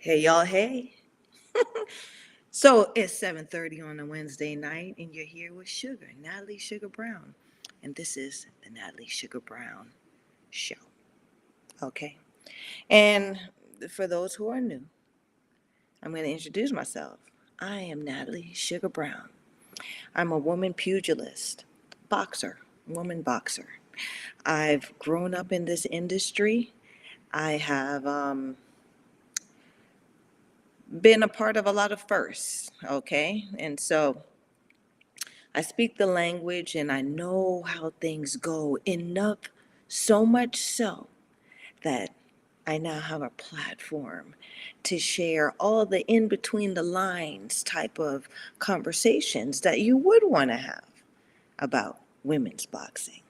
Hey y'all, hey. So it's 7:30 on a Wednesday night and you're here with Sugar, Natalie Sugar Brown. And this is the Natalie Sugar Brown show. Okay. And for those who are new, I'm going to introduce myself. I am Natalie Sugar Brown. I'm a woman pugilist, boxer, woman boxer. I've grown up in this industry. I have been a part of a lot of firsts, okay? And so I speak the language and I know how things go enough, so much so that I now have a platform to share all the in between the lines type of conversations that you would want to have about women's boxing.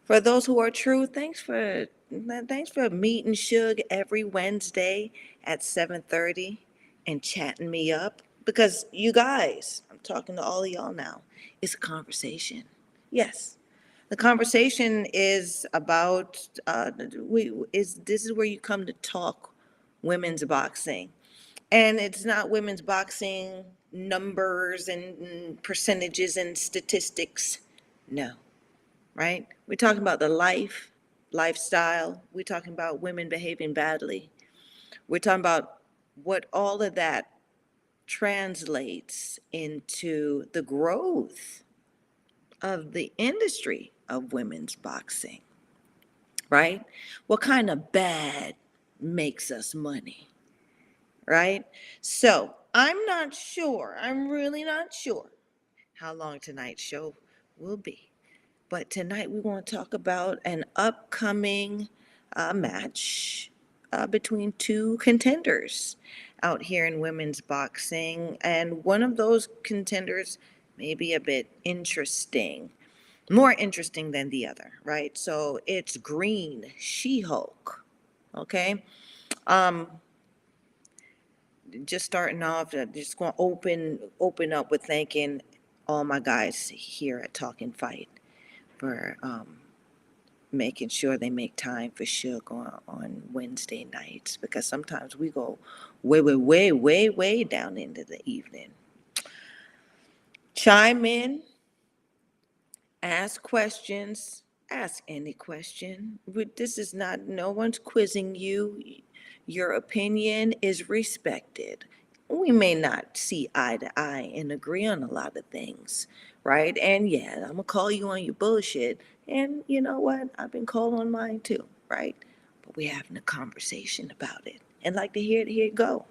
For those who are true, thanks for meeting Suge every Wednesday at 7:30 and chatting me up because you guys, I'm talking to all of y'all now. It's a conversation. Yes. The conversation is about this is where you come to talk women's boxing. And it's not women's boxing numbers and percentages and statistics. No, right? We're talking about the lifestyle. We're talking about women behaving badly. We're talking about what all of that translates into the growth of the industry of women's boxing, right? What kind of bad makes us money, right? So I'm not sure, I'm really not sure how long tonight's show will be. But tonight we want to talk about an upcoming match between two contenders out here in women's boxing. And one of those contenders may be a bit interesting, more interesting than the other, right? So it's Green, She-Hulk. Okay. Um, just starting off, just going to open up with thanking all my guys here at Talking Fight for making sure they make time for Suge on Wednesday nights because sometimes we go way down into the evening. Chime in, ask questions, ask any question. This is not, no one's quizzing you. Your opinion is respected. We may not see eye to eye and agree on a lot of things, right? And yeah, I'm gonna call you on your bullshit. And you know what? I've been called on mine too, right? But we're having a conversation about it and like to hear it go.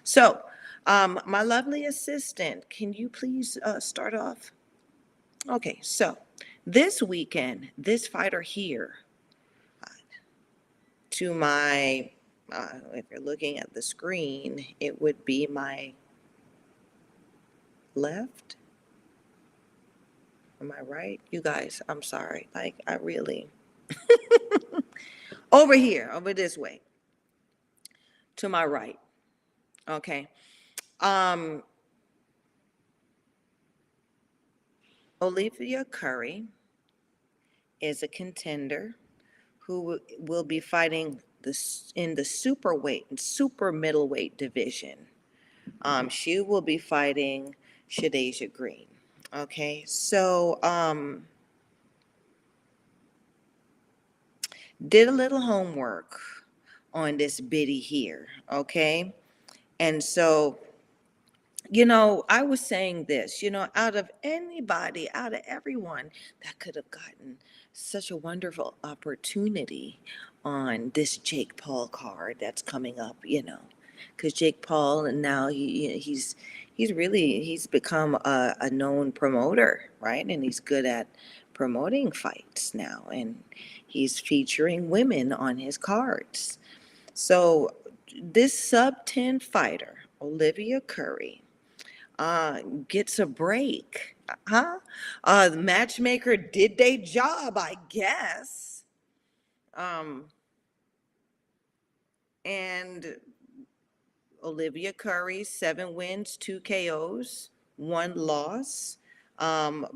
So, my lovely assistant, can you please start off? Okay, so this weekend, this fighter here, to my, if you're looking at the screen, it would be my left. Am I right? You guys, I'm sorry. Like, I really, over here, over this way, to my right. Okay. Um, Olivia Curry is a contender who will be fighting this in the super middleweight division. She will be fighting Shadasia Green. Okay, so did a little homework on this biddy here. Okay, and so I was saying this. Out of anybody, out of everyone that could have gotten such a wonderful opportunity on this Jake Paul card that's coming up. Because Jake Paul and now he's become a known promoter, right? And he's good at promoting fights now, and he's featuring women on his cards. So this sub 10 fighter, Olivia Curry, gets a break. Huh? The matchmaker did their job, I guess. Um, and Olivia Curry, 7 wins, 2 KOs, 1 loss, and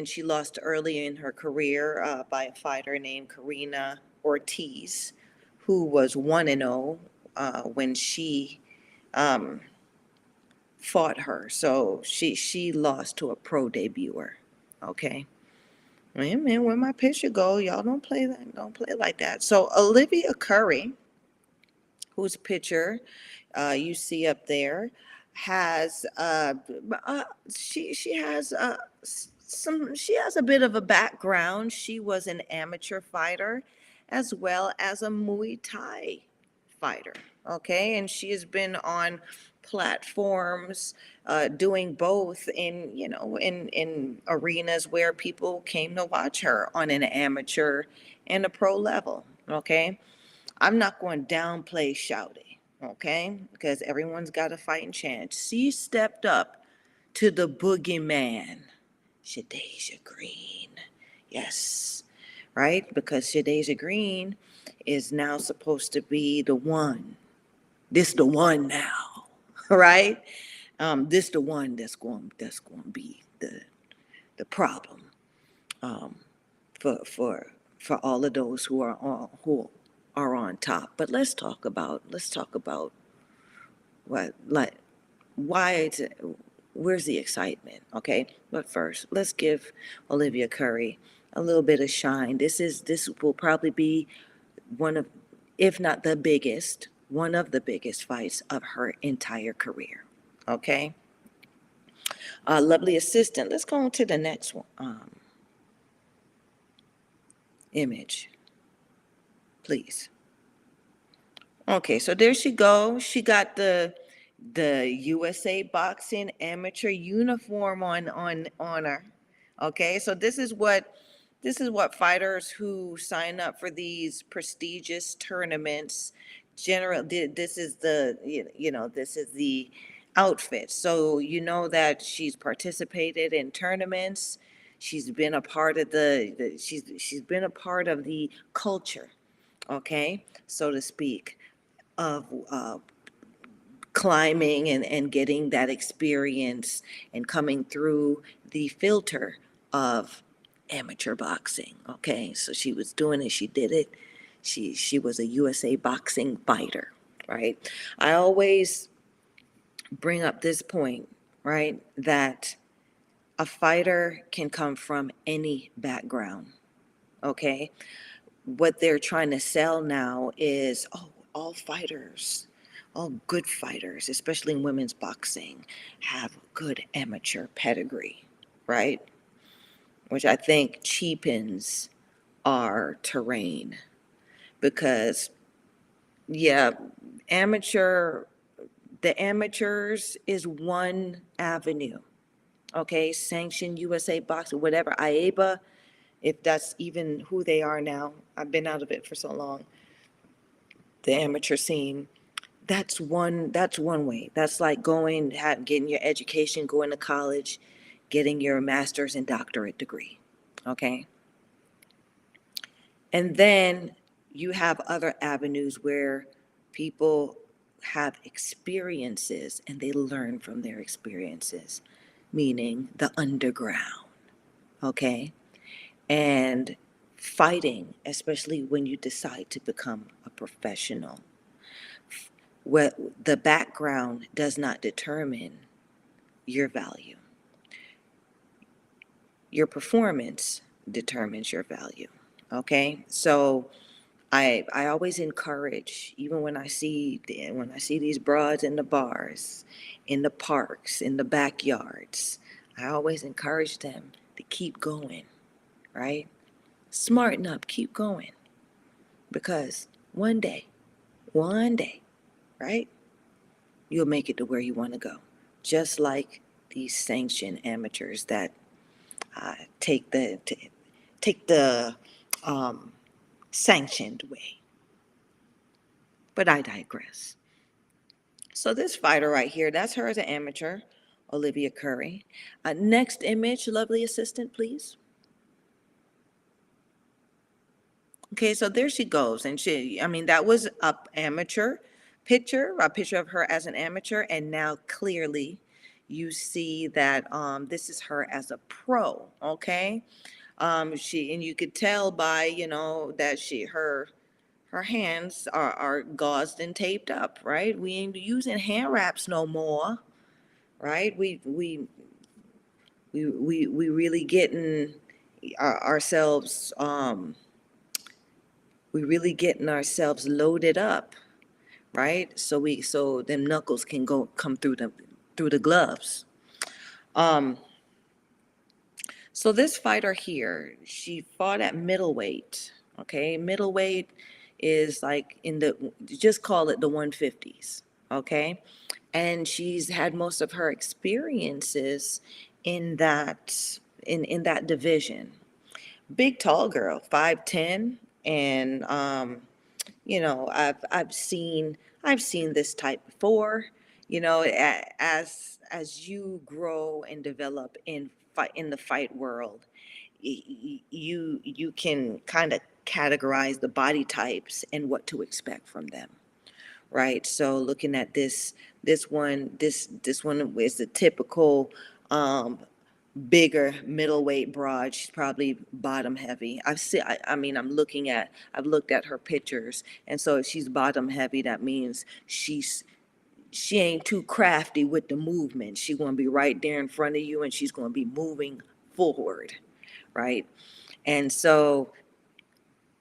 she lost early in her career by a fighter named Karina Ortiz, who was 1-0 when she fought her. So she lost to a pro debuter. Okay. Wait a minute, where my picture go? Y'all don't play that. Don't play like that. So Olivia Curry, whose picture you see up there, has she has some she has a bit of a background. She was an amateur fighter as well as a Muay Thai fighter. Okay, and she has been on platforms doing both in in arenas where people came to watch her on an amateur and a pro level. Okay, I'm not going to downplay Shouty, okay? Because everyone's got a fighting chance. She stepped up to the boogeyman, Shadasia Green. Yes, right? Because Shadasia Green is now supposed to be the one. This the one now, right? This the one that's going to be the problem um, for all of those who are on top. But let's talk about what like why it's where's the excitement, okay? But first, let's give Olivia Curry a little bit of shine. This will probably be one of, if not the biggest, one of the biggest fights of her entire career. Okay, lovely assistant. Let's go on to the next one. Image, please. Okay, so there she goes. She got the USA Boxing amateur uniform on her. Okay, so this is what fighters who sign up for these prestigious tournaments this is this is the outfit. So you know that she's participated in tournaments. She's been a part of she's been a part of the culture, okay, so to speak, of climbing and getting that experience and coming through the filter of amateur boxing. Okay, so she was doing it, she did it. She was a USA boxing fighter, right? I always bring up this point, right? That a fighter can come from any background, okay? What they're trying to sell now is, oh, all fighters, all good fighters, especially in women's boxing, have good amateur pedigree, right? Which I think cheapens our terrain because, yeah, amateur, the amateurs is one avenue, okay? Sanctioned USA boxing, whatever, IABA, if that's even who they are now. I've been out of it for so long. The amateur scene, that's one way. That's like getting your education, going to college, getting your master's and doctorate degree. Okay. And then you have other avenues where people have experiences and they learn from their experiences, meaning the underground. Okay. And fighting, especially when you decide to become a professional, what the background does not determine your value. Your performance determines your value. Okay, so I always encourage, even when I see these broads in the bars, in the parks, in the backyards, I always encourage them to keep going, right? Smarten up, keep going, because one day, right? You'll make it to where you want to go. Just like these sanctioned amateurs that uh, take the take the um, sanctioned way. But I digress. So this fighter right here, that's her as an amateur, Olivia Curry. Next image, lovely assistant, please. Okay, so there she goes, and I mean, that was a picture of her as an amateur, and now clearly you see that this is her as a pro. Okay, and you could tell by that her her hands are gauzed and taped up, right? We ain't using hand wraps no more, right? We really getting ourselves we really getting ourselves loaded up, right? So them knuckles can go come through the gloves. Um, so this fighter here, she fought at middleweight. Okay, middleweight is like in the, just call it the 150s. Okay, and she's had most of her experiences in that division. Big tall girl, 5'10", and I've seen this type before. As you grow and develop in the fight world, you can kind of categorize the body types and what to expect from them, right? So looking at this one is the typical um, bigger middleweight broad. She's probably bottom heavy. I've looked at her pictures, and so if she's bottom heavy, that means she ain't too crafty with the movement. She's gonna be right there in front of you, and she's gonna be moving forward, right? And so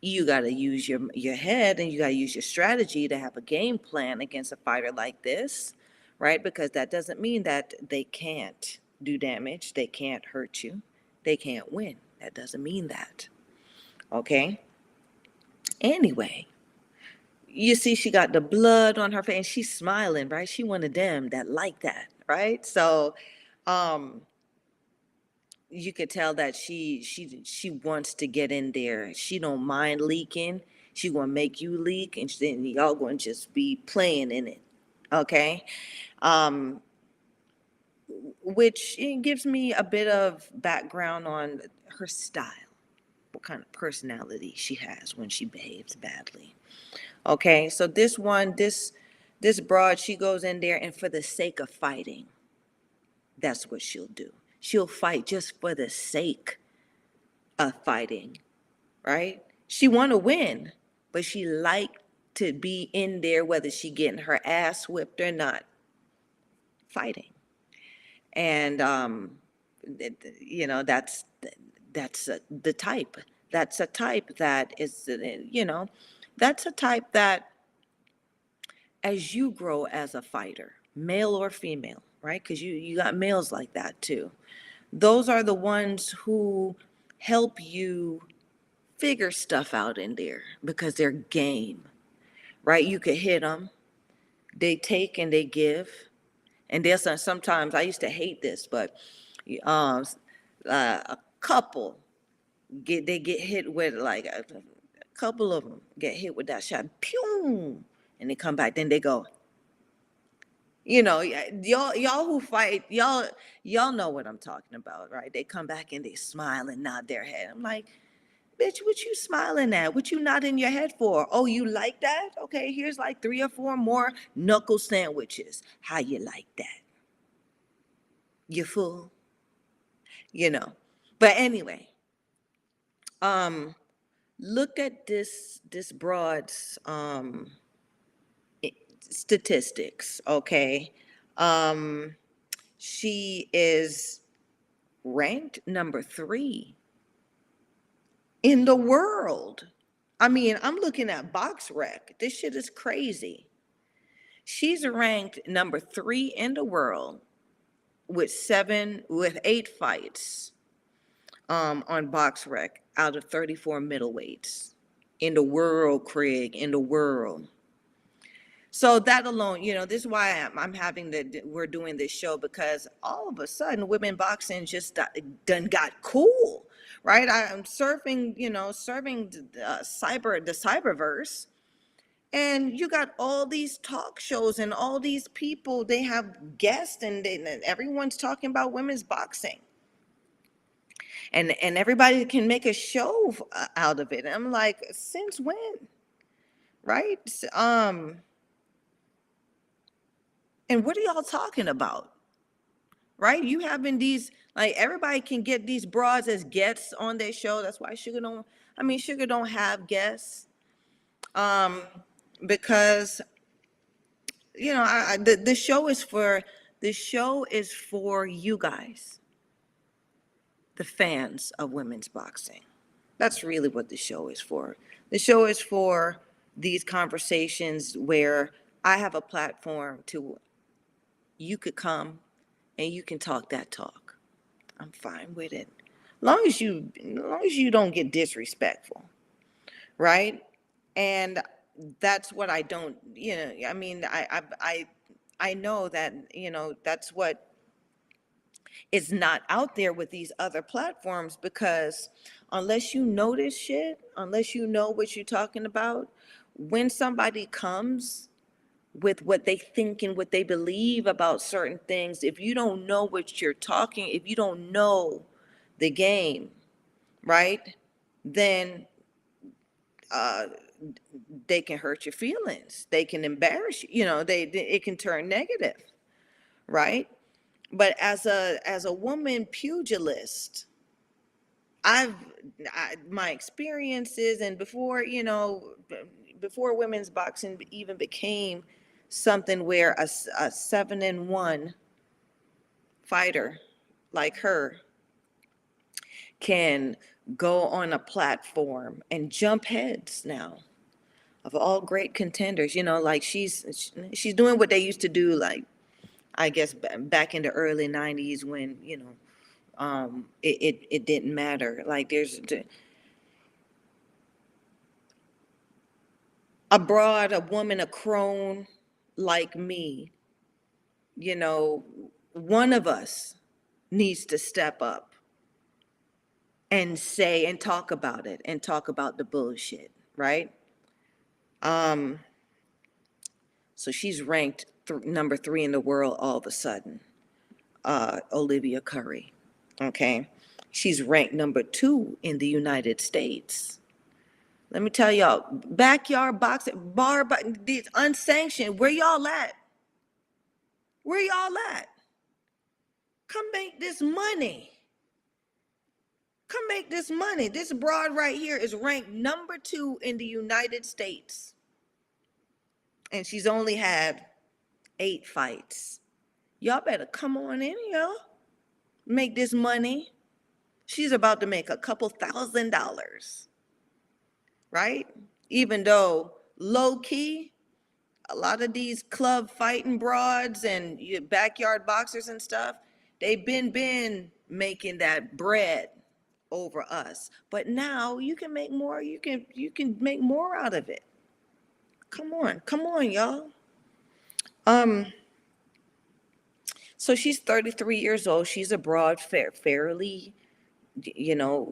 you got to use your head, and you got to use your strategy to have a game plan against a fighter like this, right? Because that doesn't mean that they can't do damage, they can't hurt you, they can't win. That doesn't mean that. Okay? Anyway, you see she got the blood on her face and she's smiling, right? She one of them that like that, right? So um you could tell that she wants to get in there. She don't mind leaking. She gonna make you leak, and then y'all gonna just be playing in it. Okay. um which it gives me a bit of background on her style, what kind of personality she has when she behaves badly. Okay, so this broad, she goes in there, and for the sake of fighting, that's what she'll do. She'll fight just for the sake of fighting, right? She want to win, but she like to be in there, whether she getting her ass whipped or not, fighting. And the type. That's a type that is, that's a type that, as you grow as a fighter, male or female, right? Because you got males like that too. Those are the ones who help you figure stuff out in there because they're game, right? You could hit them, they take and they give. And there's sometimes, I used to hate this, but um, a couple get hit with, like a couple of them get hit with that shot, pew, and they come back. Then they go, y'all who fight, y'all know what I'm talking about, right? They come back and they smile and nod their head. I'm like, bitch, what you smiling at? What you nodding your head for? Oh, you like that? Okay, here's like 3 or 4 more knuckle sandwiches. How you like that? You fool? You know. But anyway, um, look at this broad's statistics, okay? Um, she is ranked number 3 in the world. I mean, I'm looking at box rec. This shit is crazy. She's ranked number 3 in the world with 8 fights on box rec out of 34 middleweights in the world, Craig, in the world. So that alone, this is why we're doing this show, because all of a sudden women boxing just done got cool, right? I'm surfing, the cyberverse, and you got all these talk shows and all these people, they have guests, and everyone's talking about women's boxing. And everybody can make a show out of it. And I'm like, since when? Right? And what are y'all talking about? Right? You having these, like, everybody can get these broads as guests on their show. That's why Sugar don't have guests. um, because the show is for you guys, the fans of women's boxing. That's really what the show is for. The show is for these conversations where I have a platform to you could come and you can talk that talk. I'm fine with it. Long as you don't get disrespectful, right? And that's what I don't, I mean, I know that, that's what is not out there with these other platforms, because unless you know this shit, unless you know what you're talking about, when somebody comes with what they think and what they believe about certain things, if you don't know what you're talking, if you don't know the game, right, then uh, they can hurt your feelings. They can embarrass you. It can turn negative, right? But as a woman pugilist, I've my experiences, and before women's boxing even became something where a 7-1 fighter like her can go on a platform and jump heads now of all great contenders. Like she's doing what they used to do, like I guess back in the early '90s when it didn't matter. Like there's a woman, a crone like me, you know, one of us needs to step up and say and talk about it and talk about the bullshit, right? Um, so she's ranked number 3 in the world all of a sudden, Olivia Curry. Okay. She's ranked number 2 in the United States. Let me tell y'all, backyard boxing, these unsanctioned, where y'all at? Where y'all at? Come make this money. Come make this money. This broad right here is ranked number 2 in the United States. And she's only had 8 fights. Y'all better come on in, y'all. Make this money. She's about to make a couple $1,000s, right? Even though low key, a lot of these club fighting broads and backyard boxers and stuff, they've been making that bread over us. But now you can make more. You can make more out of it. Come on, y'all. Um, so she's 33 years old. She's a broad, fairly,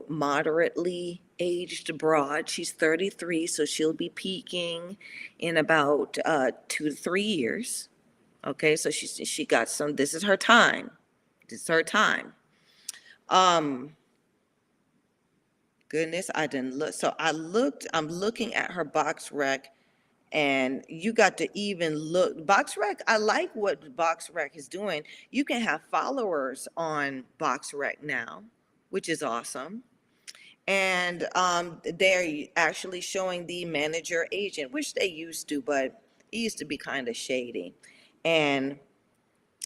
moderately aged broad. She's 33, so she'll be peaking in about 2 to 3 years. Okay, so she got some. This is her time. This is her time. Um, Goodness, I didn't look. So I looked. I'm looking at her box rec, and you got to even look. Box rec. I like what box rec is doing. You can have followers on box rec now, which is awesome. And they're actually showing the manager agent, which they used to, but it used to be kind of shady. And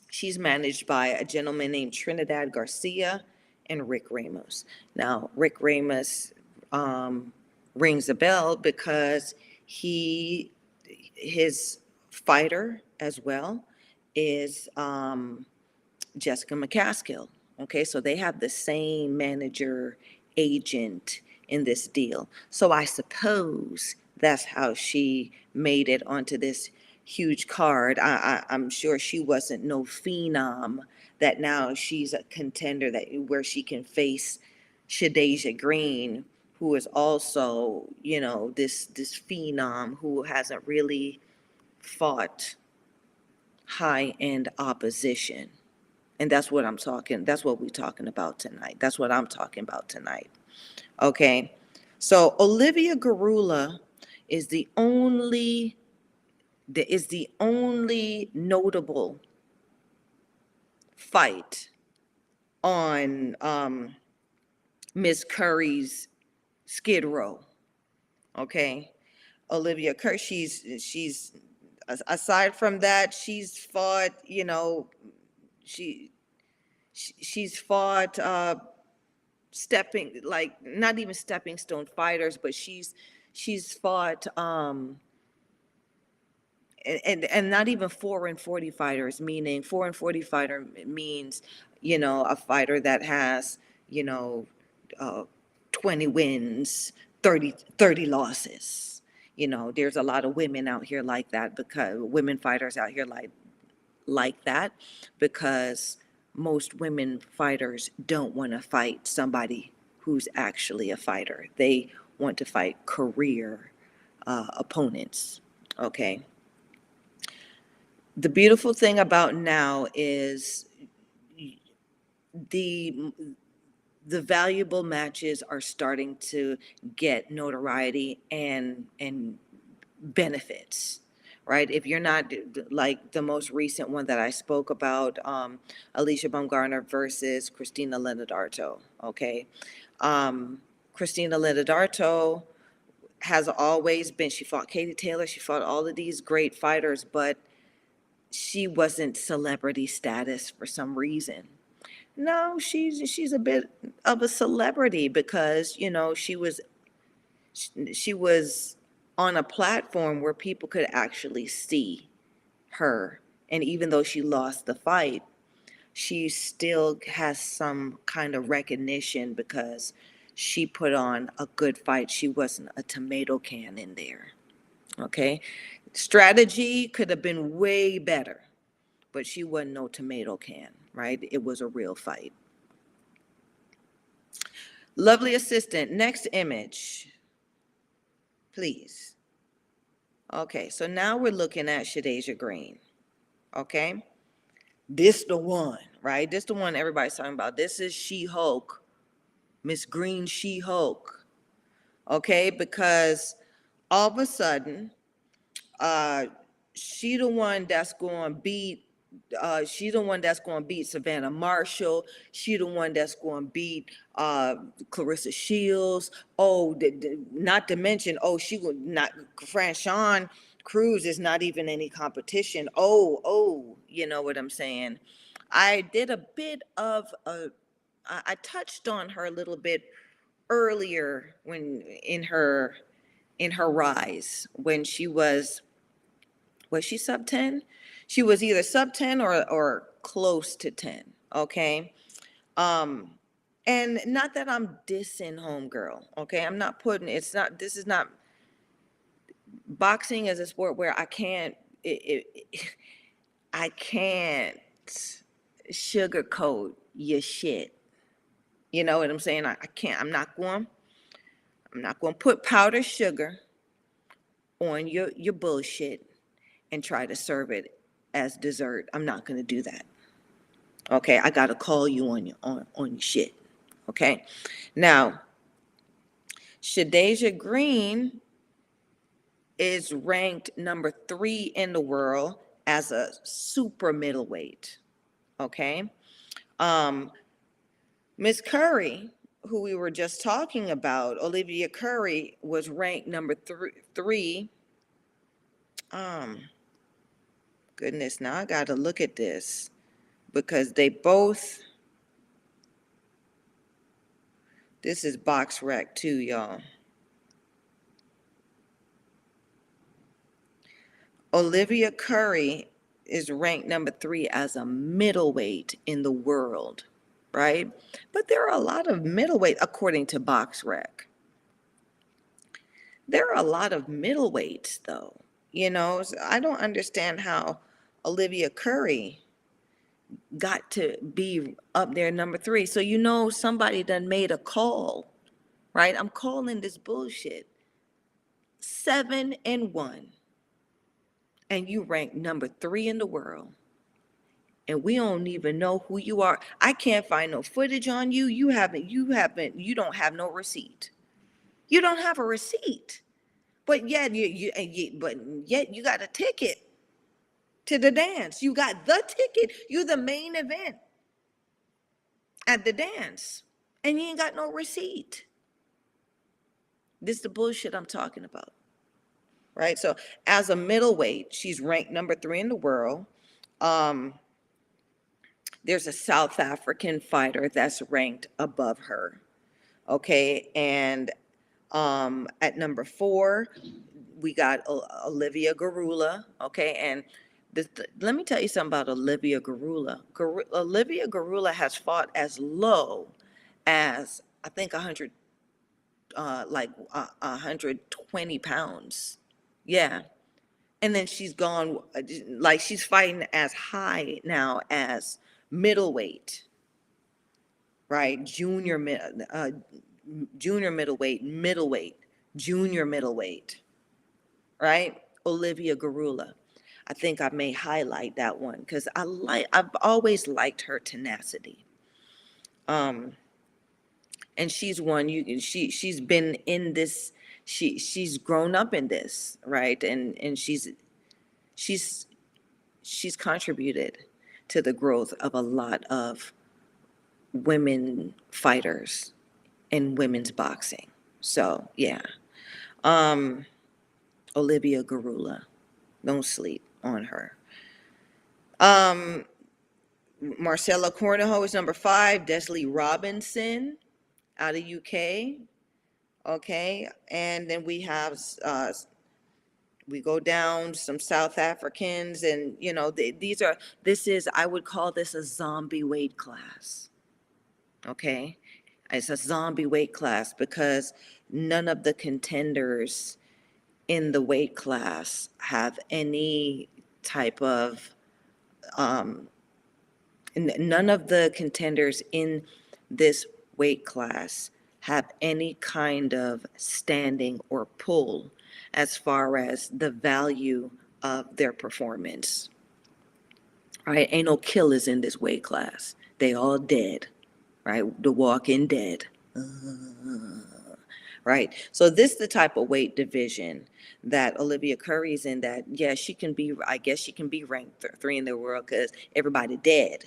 she's managed by a gentleman named Trinidad Garcia and Rick Ramos. Now, Rick Ramos um, rings a bell because his fighter as well is Jessica McCaskill. Okay, so they have the same manager agent in this deal. So I suppose that's how she made it onto this huge card. I'm sure she wasn't no phenom that now she's a contender that where she can face Shadasia Green, who is also, this phenom who hasn't really fought high end opposition. And that's what we're talking about tonight. That's what I'm talking about tonight. Okay. So Olivia Garula is the only notable fight on Miss Curry's Skid Row. Okay. Olivia Curry, she's aside from that, she's fought, she she's fought stepping, like, not even stepping stone fighters, but she's fought and not even 4 and 40 fighters, meaning 4 and 40 fighter means, a fighter that has, you know, uh, 20 wins, 30 losses. There's a lot of women out here like that, because women fighters out here like that, because most women fighters don't want to fight somebody who's actually a fighter. They want to fight career opponents. Okay. The beautiful thing about now is the the valuable matches are starting to get notoriety and benefits, right? If you're not like the most recent one that I spoke about, Alicia Baumgartner versus Christina Leonardo. Okay. um, Christina Leonardo has always been, she fought Katie Taylor, she fought all of these great fighters, but she wasn't celebrity status for some reason. No, she's a bit of a celebrity because, she was on a platform where people could actually see her. And even though she lost the fight, she still has some kind of recognition because she put on a good fight. She wasn't a tomato can in there. Okay. Strategy could have been way better, but she wasn't no tomato can, right? It was a real fight. Lovely assistant, next image, please. Okay, so now we're looking at Shadasia Green. Okay, this the one, right? This the one everybody's talking about. This is She-Hulk, Miss Green She-Hulk. Okay, because all of a sudden, uh, she the one that's going to beat. She the one that's going to beat Savannah Marshall. She the one that's going to beat Clarissa Shields. Oh, not to mention, oh, she would not. Franchon Cruz is not even any competition. Oh, you know what I'm saying? I did a bit of a. I touched on her a little bit earlier when in her rise, when was she sub 10? She was either sub 10 or close to 10, okay? Um and not that I'm dissing homegirl, okay? I'm not putting, it's not, this is not, boxing is a sport where I can't sugarcoat your shit. You know what I'm saying? I can't, I'm not going to put powdered sugar on your bullshit and try to serve it as dessert. I'm not going to do that. Okay, I got to call you on your shit. Okay. Now, Shadasia Green is ranked number 3 in the world as a super middleweight. Okay. Um, Miss Curry, who we were just talking about, Olivia Curry, was ranked number three. Goodness, now I got to look at this because they both, this is box rec too, y'all. Olivia Curry is ranked number 3 as a middleweight in the world, right? But there are a lot of middleweight, according to box rec. There are a lot of middleweights, though. So I don't understand how Olivia Curry got to be up there number 3. So somebody done made a call, right? I'm calling this bullshit. 7-1, and you rank number 3 in the world, and we don't even know who you are. I can't find no footage on you. You don't have no receipt. You don't have a receipt, but yet you got a ticket to the dance. You got the ticket. You the main event at the dance, and you ain't got no receipt. This is the bullshit I'm talking about. right? So as a middleweight, she's ranked number 3 in the world. Um, there's a South African fighter that's ranked above her, okay? And at number 4, we got Olivia Garula, okay? And let me tell you something about Olivia Garula. Olivia Garula has fought as low as, I think, 100, 120 pounds. Yeah. And then she's gone, like, she's fighting as high now as middleweight, right? Junior middleweight, middleweight, junior middleweight, right? Olivia Garula. I think I may highlight that one because I've always liked her tenacity. And she's one she's been in this, she's grown up in this, right? And she's she's contributed to the growth of a lot of women fighters in women's boxing. So yeah, Olivia Garula, don't sleep on her. Marcella Cornejo is number 5. Desley Robinson out of UK. Okay, and then we have we go down some South Africans, and this is, I would call this a zombie weight class. Okay, it's a zombie weight class because none of the contenders in the weight class have any type of none of the contenders in this weight class have any kind of standing or pull as far as the value of their performance. Right? Ain't no killers in this weight class. They all dead. Right? The walking dead. Right? So this is the type of weight division that Olivia Curry's in, that, yeah, she can be, I guess she can be ranked 3 in the world because everybody dead.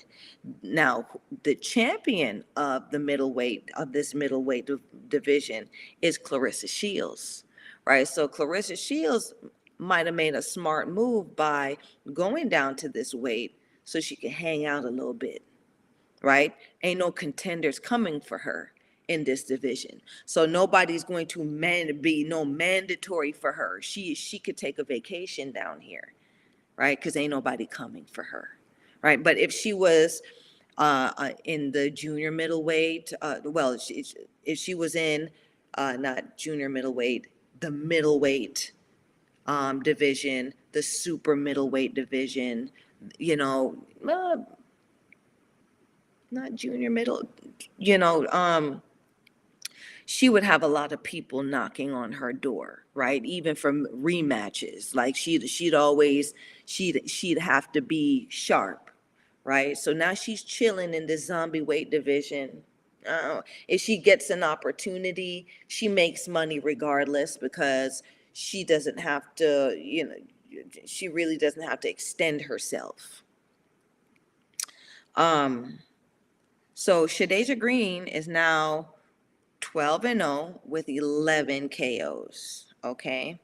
Now, the champion of the middleweight, of this middleweight division is Clarissa Shields, right? So Clarissa Shields might have made a smart move by going down to this weight so she can hang out a little bit, right? Ain't no contenders coming for her in this division. So nobody's going to be no mandatory for her. She could take a vacation down here, right? Because ain't nobody coming for her, right? But if she was in the junior middleweight, if she was in not junior middleweight, the middleweight division, the super middleweight division, not junior middle, you know, she would have a lot of people knocking on her door, right? Even from rematches, like she'd have to be sharp, right? So now she's chilling in this zombie weight division. If she gets an opportunity, she makes money regardless because she doesn't have to, she really doesn't have to extend herself. So Shadasia Green is now 12-0 with 11 KOs. Okay.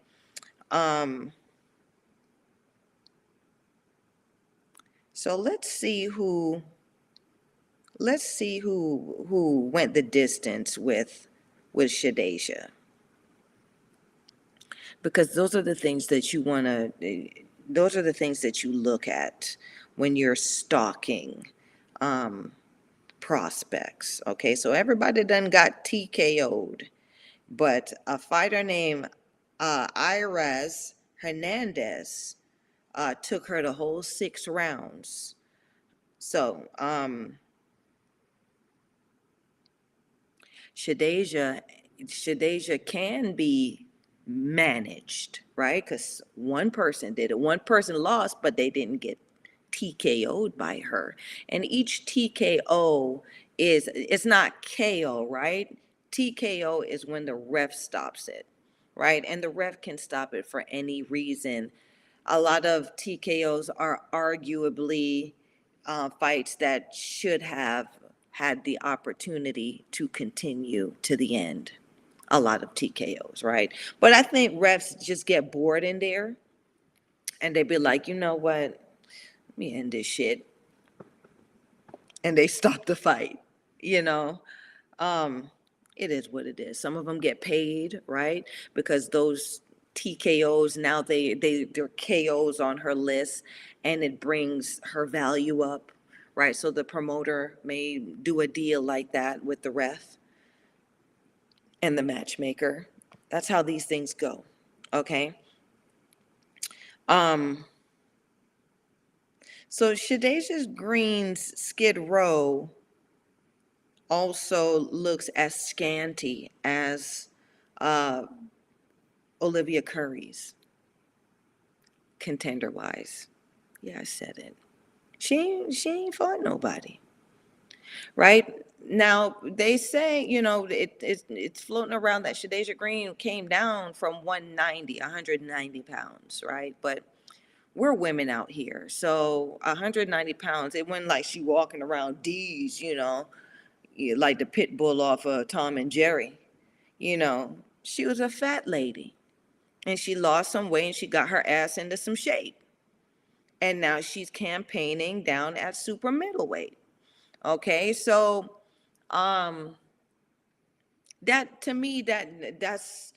So let's see who went the distance with Shadasia. Because those are the things that you look at when you're stalking prospects. Okay, so everybody done got TKO'd, but a fighter named Iraz Hernandez took her the whole 6 rounds. So Shadasia can be managed, right? Because one person did it. One person lost, but they didn't get TKO'd by her. And each TKO it's not KO, right? TKO is when the ref stops it, right? And the ref can stop it for any reason. A lot of TKOs are arguably fights that should have had the opportunity to continue to the end. a lot of TKOs, right? But I think refs just get bored in there and they be like, you know what? Let me end this shit. And they stop the fight, you know? Um, it is what it is. Some of them get paid, right? Because those TKOs now they're KOs on her list, and it brings her value up, right? So the promoter may do a deal like that with the ref and the matchmaker. That's how these things go. Okay. Um, so Shadasia Green's Skid Row also looks as scanty as uh, Olivia Curry's, contender wise. Yeah, I said it. She ain't fought nobody, right? Now they say, it's floating around that Shadasia Green came down from 190, 190 pounds, right? But we're women out here, so 190 pounds. It wasn't like she walking around D's, like the pit bull off of Tom and Jerry. She was a fat lady, and she lost some weight, and she got her ass into some shape, and now she's campaigning down at super middleweight. Okay, so um that, to me, that's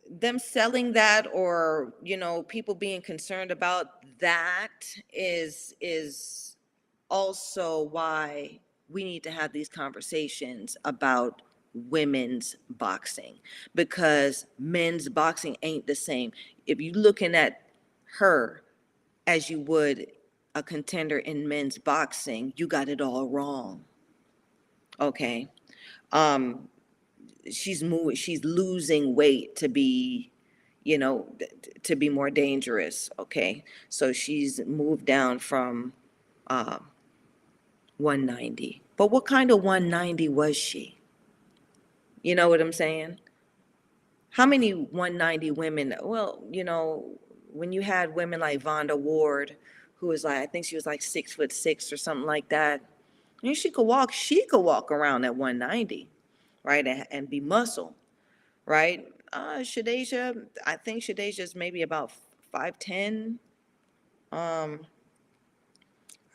them selling that, or people being concerned about that, is also why we need to have these conversations about women's boxing, because men's boxing ain't the same. If you're looking at her as you would a contender in men's boxing, you got it all wrong. Okay. Um, she's losing weight to be, to be more dangerous. Okay. So she's moved down from uh, 190. But what kind of 190 was she? You know what I'm saying? How many 190 women? Well, when you had women like Vonda Ward, who was like, I think she was like 6'6" or something like that. And she could walk around at 190, right? And be muscle, right? Shadasia, I think Shadasia's maybe about 5'10". Um,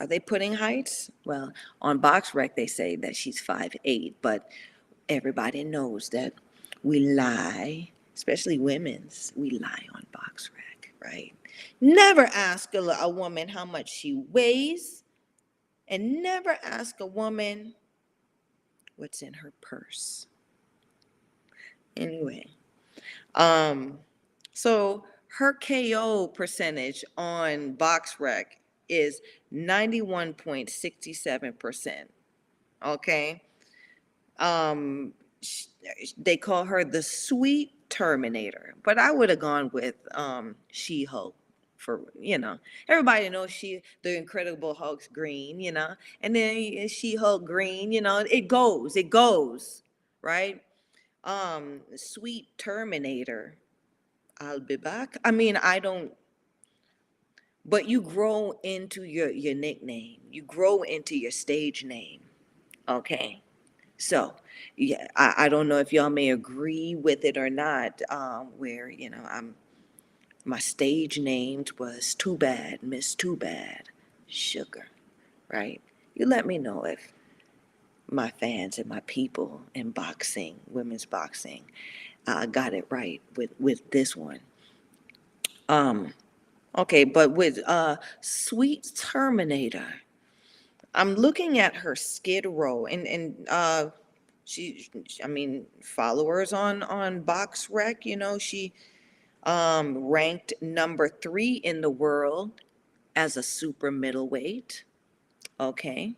are they putting heights? Well, on BoxRec they say that she's 5'8", but everybody knows that we lie, especially women's. We lie on BoxRec, right? Never ask a woman how much she weighs, and never ask a woman what's in her purse. Anyway, um, so her KO percentage on BoxRec is 91.67%. Okay. Um, they call her the sweet Terminator, but I would have gone with She-Hulk. For everybody knows the Incredible Hulk's green, and then She-Hulk green, it goes, right? Sweet Terminator, I'll be back. I mean, I don't, but you grow into your nickname, you grow into your stage name. Okay. So, yeah, I don't know if y'all may agree with it or not, where, my stage name was Too Bad, Miss Too Bad, Sugar, right? You let me know if my fans and my people in boxing, women's boxing, got it right with this one. Um, okay, but with Sweet Terminator, I'm looking at her Skid Row, and she, I mean, followers on BoxRec, she ranked number 3 in the world as a super middleweight. Okay,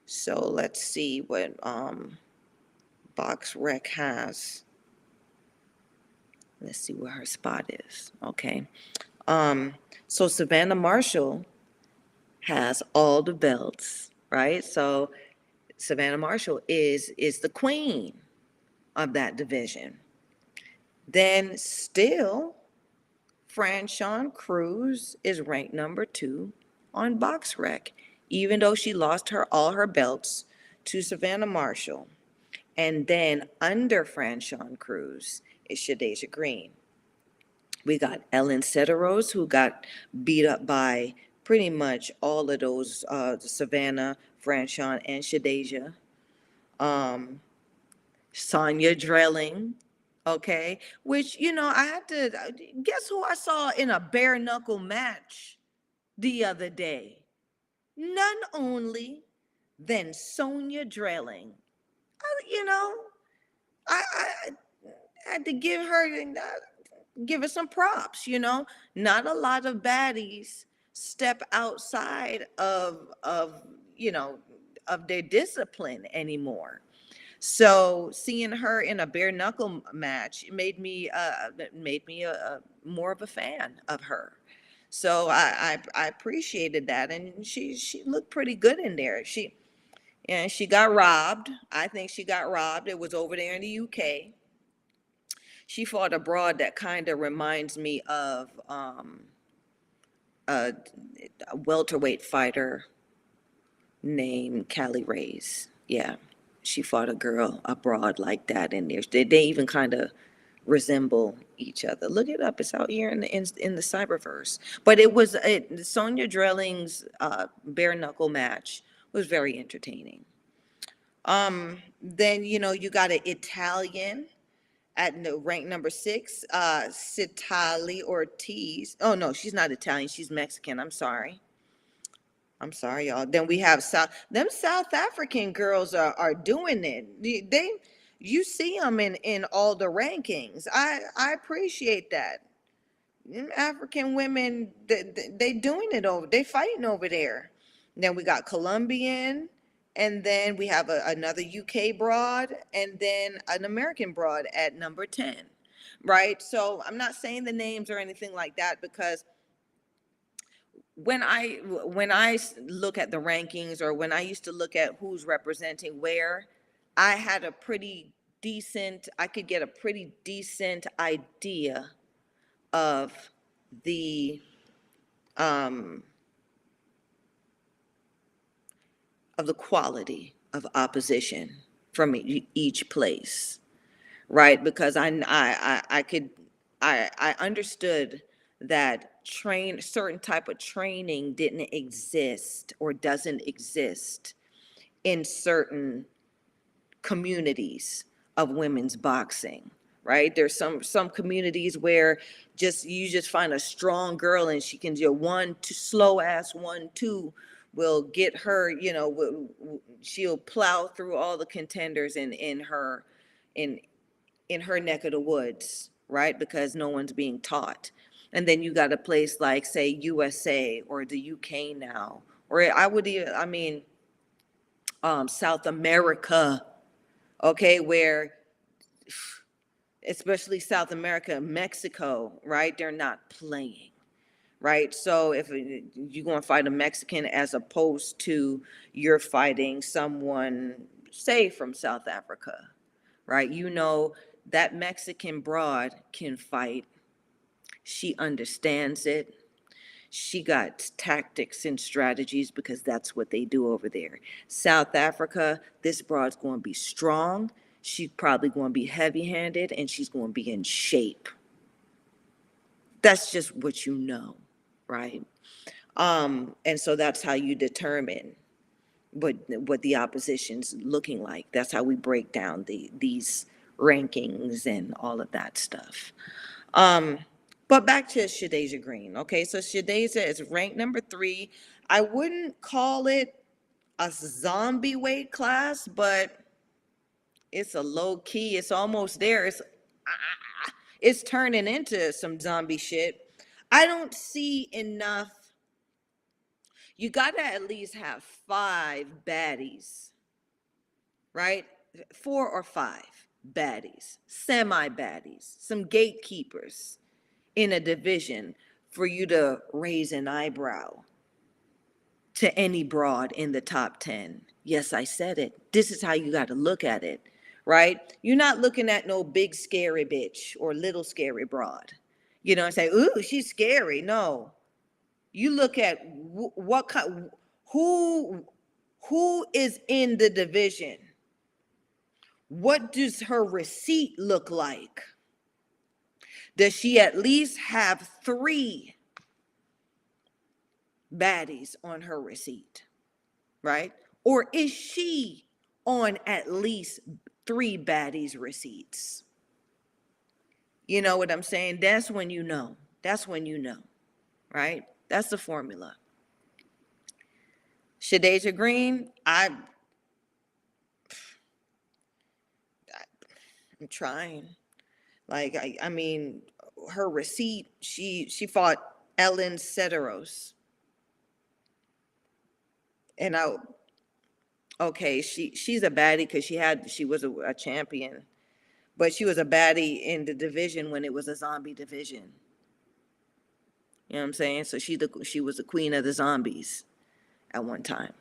so let's see what BoxRec has. Let's see where her spot is. Okay, so Savannah Marshall has all the belts, right? So Savannah Marshall is the queen of that division. Then still, Franchon Cruz is ranked number 2 on BoxRec, even though she lost all her belts to Savannah Marshall. And then under Franchon Cruz is Shadasia Green. We got Ellen Sederos, who got beat up by pretty much all of those, Savannah, Franchon, and Shadasia. Um, Sonya Drilling, okay, which, I had to, guess who I saw in a bare knuckle match the other day? None only than Sonya Drilling. You know, I had to give her some props. Not a lot of baddies step outside of their discipline anymore. So seeing her in a bare knuckle match made me a more of a fan of her. So I appreciated that, and she looked pretty good in there. She got robbed. I think she got robbed. It was over there in the UK. She fought a broad that kind of reminds me of a, a welterweight fighter named Callie Ray's. Yeah, she fought a girl, a broad like that in there. They even kind of resemble each other. Look it up. It's out here in the cyberverse. But Sonya Drelling's bare knuckle match was very entertaining. Then you got an Italian at rank number 6, Citali Ortiz. Oh no, she's not Italian. She's Mexican. I'm sorry, y'all. Then we have South African girls are doing it. You see them in all the rankings. I appreciate that. African women, they doing it they fighting over there. Then we got Colombian, and then we have another UK broad, and then an American broad at number 10, right? So I'm not saying the names or anything like that, because when I look at the rankings, or when I used to look at who's representing where, I could get a pretty decent idea of the um of the quality of opposition from each place, right? Because I understood that certain type of training didn't exist or doesn't exist in certain communities of women's boxing, right? There's some communities where you just find a strong girl, and she can do slow ass 1-2 will get her, she'll plow through all the contenders in in her neck of the woods, right? Because no one's being taught. And then you got a place like, say, USA or the UK now, or South America, okay, where, especially South America, Mexico, right? They're not playing, right? So if you're going to fight a Mexican, as opposed to you're fighting someone, say, from South Africa, right? That Mexican broad can fight. She understands it. She got tactics and strategies, because that's what they do over there. South Africa, this broad's going to be strong. She's probably going to be heavy-handed, and she's going to be in shape. That's just what right? And so that's how you determine what the opposition's looking like. That's how we break down these rankings and all of that stuff. But back to Shadasia Green. Okay, so Shadasia is ranked number 3. I wouldn't call it a zombie weight class, but it's a low key. It's almost there. It's turning into some zombie shit. I don't see enough. You gotta at least have 5 baddies, right? 4 or 5 baddies, semi baddies, some gatekeepers in a division for you to raise an eyebrow to any broad in the top 10. Yes, I said it. This is how you got to look at it, right? You're not looking at no big scary bitch or little scary broad. And say, ooh, she's scary. No. You look at what kind, who is in the division. What does her receipt look like? Does she at least have 3 baddies on her receipt, right? Or is she on at least 3 baddies receipts? You know what I'm saying? That's when you know. That's when you know, right? That's the formula. Shadasia Green, I'm trying. Like I mean, her receipt. She fought Ellen Cederos, and okay, she's a baddie because she was a champion, but she was a baddie in the division when it was a zombie division. You know what I'm saying? So she was the queen of the zombies at one time,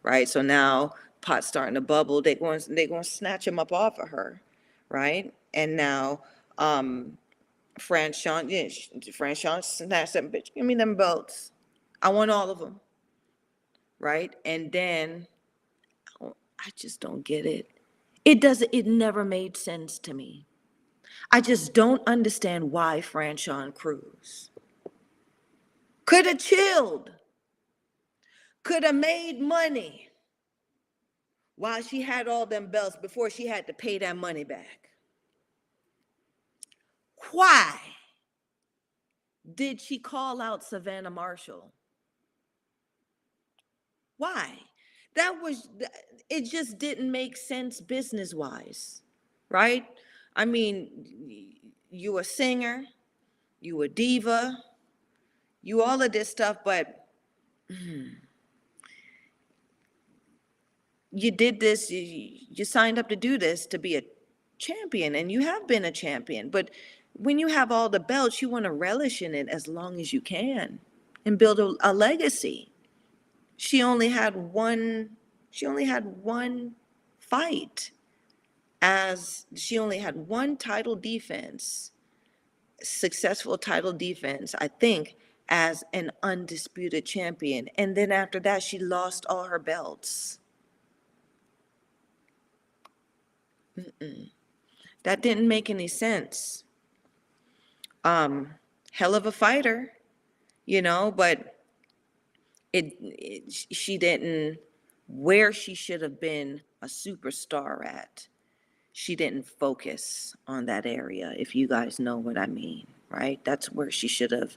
right? So now pot's starting to bubble. They going to snatch him up off of her, right? And now Franchon, yeah, Franchon snatched them, bitch. Give me them belts. I want all of them, right? And then I just don't get it. It never made sense to me. I just don't understand why Franchon Cruz could have chilled, could have made money while she had all them belts before she had to pay that money back. Why did she call out Savannah Marshall? Why? That was, it just didn't make sense business wise, right? I mean, you a singer, you a diva, you all of this stuff, but you did this, you signed up to do this to be a champion, and you have been a champion. But when you have all the belts, you want to relish in it as long as you can and build a legacy. She only had one, she only had one fight as she only had one title defense, successful title defense, I think, as an undisputed champion. And then after that, she lost all her belts. That didn't make any sense. Hell of a fighter, but she didn't, where she should have been a superstar at, she didn't focus on that area, if you guys know what I mean, right? That's where she should have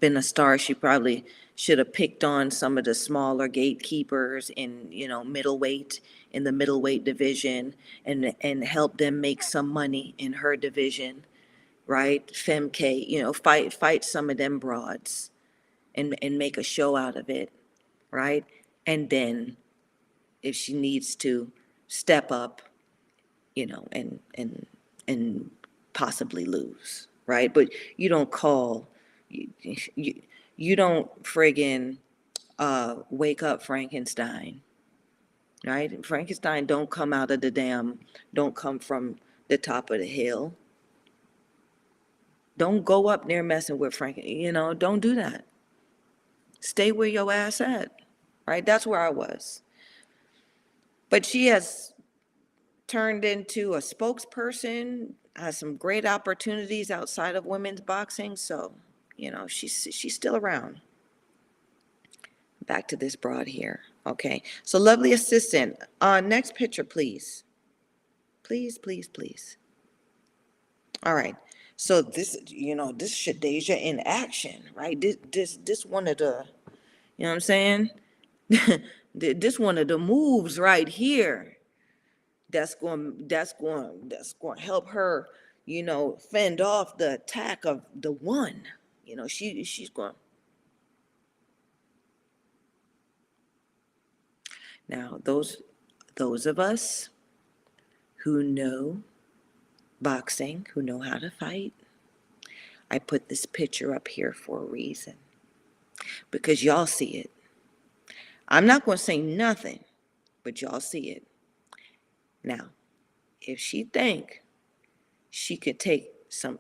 been a star. She probably should have picked on some of the smaller gatekeepers in, middleweight, in the middleweight division, and help them make some money in her division, right? Femke, fight some of them broads and make a show out of it, right? And then if she needs to step up, and possibly lose, right? But you don't call, you, you, you don't friggin' wake up Frankenstein, right? Frankenstein don't come out of don't come from the top of the hill. Don't go up there messing with don't do that. Stay where your ass at, right? That's where I was. But she has turned into a spokesperson, has some great opportunities outside of women's boxing. So, she's still around. Back to this broad here. Okay. So, lovely assistant. Next picture, please. Please, please, please. All right. So this, this Shadasia in action, right? This one of the, you know what I'm saying? This one of the moves right here. That's going to help her, fend off the attack of the one. She's going. Now, those of us who know boxing, who know how to fight, I put this picture up here for a reason, because y'all see it. I'm not going to say nothing, but y'all see it. Now, if she think she could take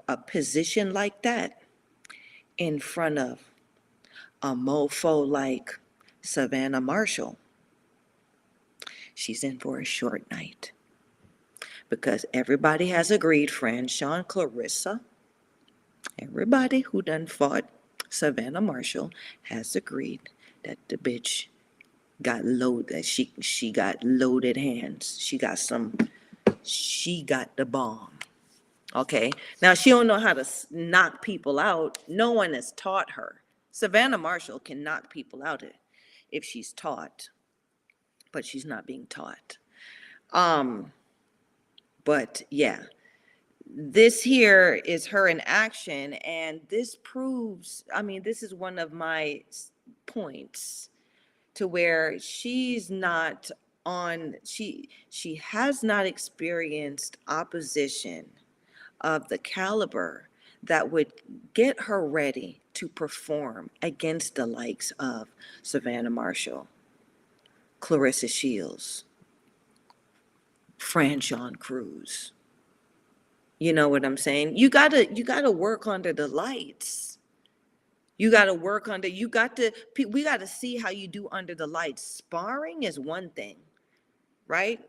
a position like that in front of a mofo like Savannah Marshall, she's in for a short night. because everybody has agreed, Franchon Clarissa, everybody who done fought Savannah Marshall has agreed that the bitch got loaded, that she got loaded hands. She got the bomb. Okay. Now she don't know how to knock people out. No one has taught her. Savannah Marshall can knock people out if she's taught, but she's not being taught. Um, but yeah, this here is her in action, and this proves, I mean, this is one of my points to where she's not she has not experienced opposition of the caliber that would get her ready to perform against the likes of Savannah Marshall, Clarissa Shields, Franchon Cruz. You know what I'm saying? You gotta work under the lights. You gotta work under, we gotta see how you do under the lights. Sparring is one thing, right?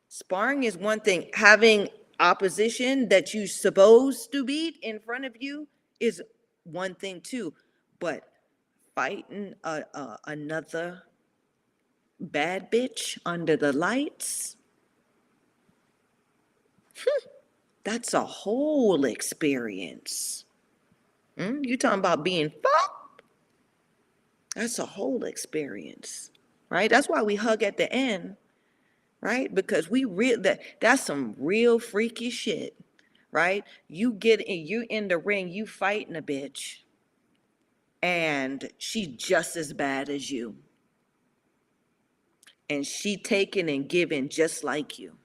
Sparring is one thing. Having opposition that you supposed to beat in front of you is one thing too. But fighting another bad bitch under the lights, that's a whole experience. You talking about being fucked? That's a whole experience, right? That's why we hug at the end, right? Because that's some real freaky shit, right? You in the ring, you fighting a bitch, and she's just as bad as you, and she taking and giving just like you,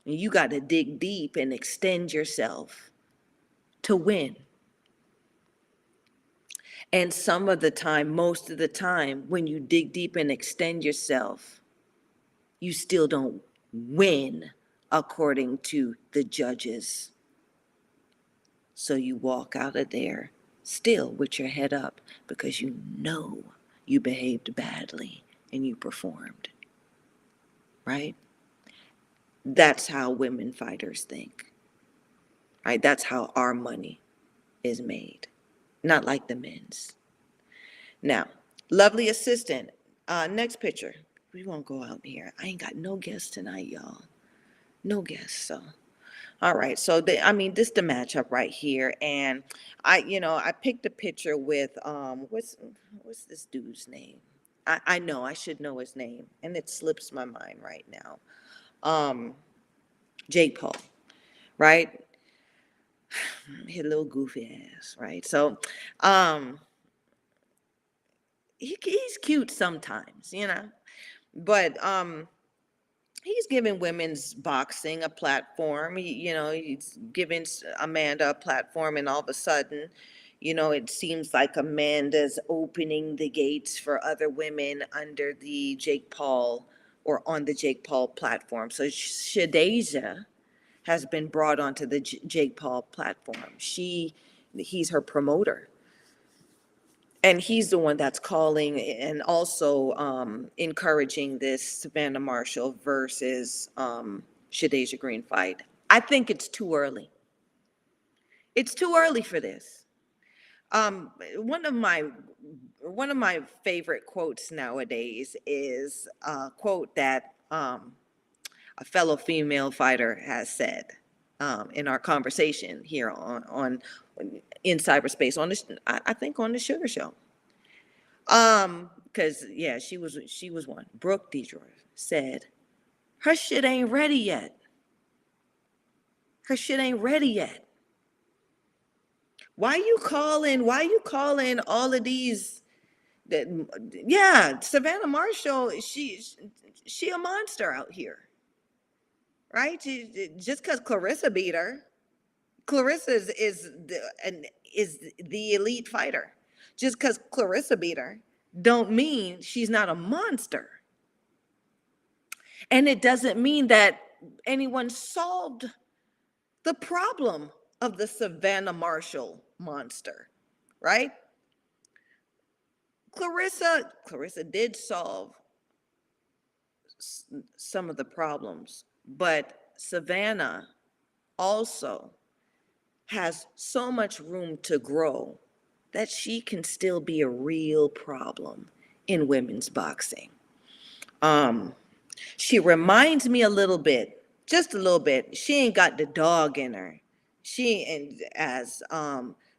and you got to dig deep and extend yourself to win. And some of the time, most of the time, when you dig deep and extend yourself, you still don't win according to the judges. So you walk out of there still with your head up because you know you behaved badly and you performed, right? That's how women fighters think, right? That's how our money is made, not like the men's. Now, lovely assistant, next picture. We won't go out here. I ain't got no guests tonight, y'all. No guests, so. All right, so this the matchup right here, and I picked a picture with what's this dude's name? I know I should know his name, and it slips my mind right now. Jake Paul, right? His little goofy ass, right? So, he's cute sometimes, but he's giving women's boxing a platform. He's giving Amanda a platform, and all of a sudden, it seems like Amanda's opening the gates for other women under the Jake Paul or on the Jake Paul platform. So Shadasia has been brought onto the Jake Paul platform. He's her promoter. And he's the one that's calling and also encouraging this Savannah Marshall versus Shadasia Green fight. I think it's too early. It's too early for this. Um, one of my one of my favorite quotes nowadays is a quote that a fellow female fighter has said in our conversation here on in cyberspace on this. I think on the Sugar Show. Because yeah, she was one. Brooke Deidre said, her shit ain't ready yet. Her shit ain't ready yet. Why you calling all of these that yeah, Savannah Marshall, she a monster out here. Right? Just because Clarissa beat her, Clarissa is the elite fighter. Just because Clarissa beat her, don't mean she's not a monster. And it doesn't mean that anyone solved the problem of the Savannah Marshall monster, right? Clarissa did solve some of the problems, but Savannah also has so much room to grow that she can still be a real problem in women's boxing. Um, she reminds me a little bit, just a little bit. She ain't got the dog in her. She and as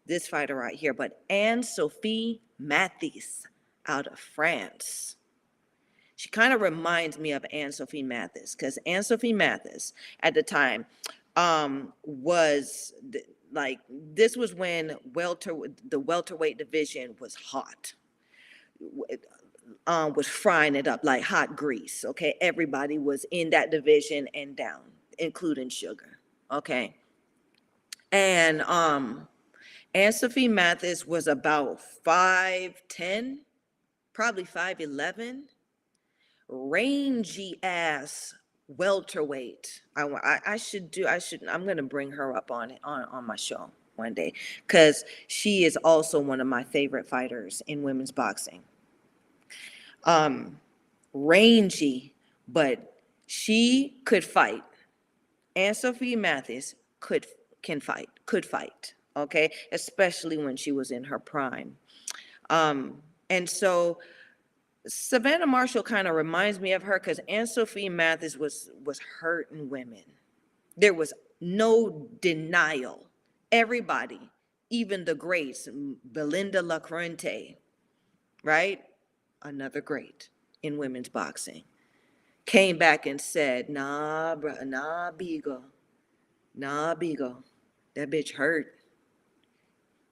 this fighter right here, but Anne-Sophie Mathis out of France. She kind of reminds me of Anne-Sophie Mathis because Anne-Sophie Mathis at the time was like this was when the welterweight division was hot, was frying it up like hot grease. Okay, everybody was in that division and down, including Sugar. Okay, and Anne-Sophie Mathis was about 5'10", probably 5'11", rangy ass welterweight. I'm gonna bring her up on my show one day because she is also one of my favorite fighters in women's boxing. Rangy, but she could fight. Anne-Sophie Mathis could fight, okay, especially when she was in her prime. And so Savannah Marshall kind of reminds me of her because Anne-Sophie Mathis was hurting women. There was no denial. Everybody, even the greats, Belinda LaCrente, right? Another great in women's boxing, came back and said, nah, bro, nah, Beagle, that bitch hurt.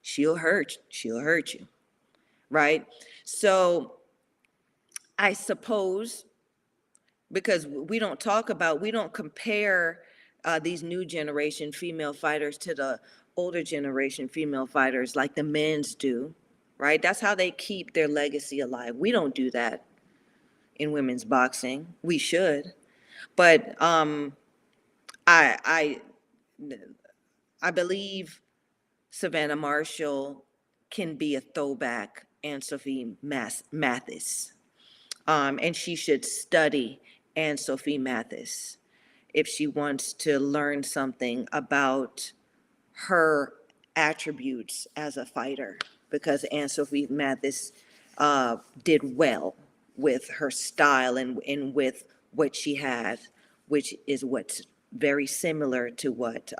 She'll hurt you, right? So I suppose because we don't compare these new generation female fighters to the older generation female fighters like the men's do, right? That's how they keep their legacy alive. We don't do that in women's boxing. We should, but I I I believe Savannah Marshall can be a throwback Anne-Sophie Mathis. And she should study Anne-Sophie Mathis if she wants to learn something about her attributes as a fighter, because Anne-Sophie Mathis did well with her style and with what she had, which is what's very similar to what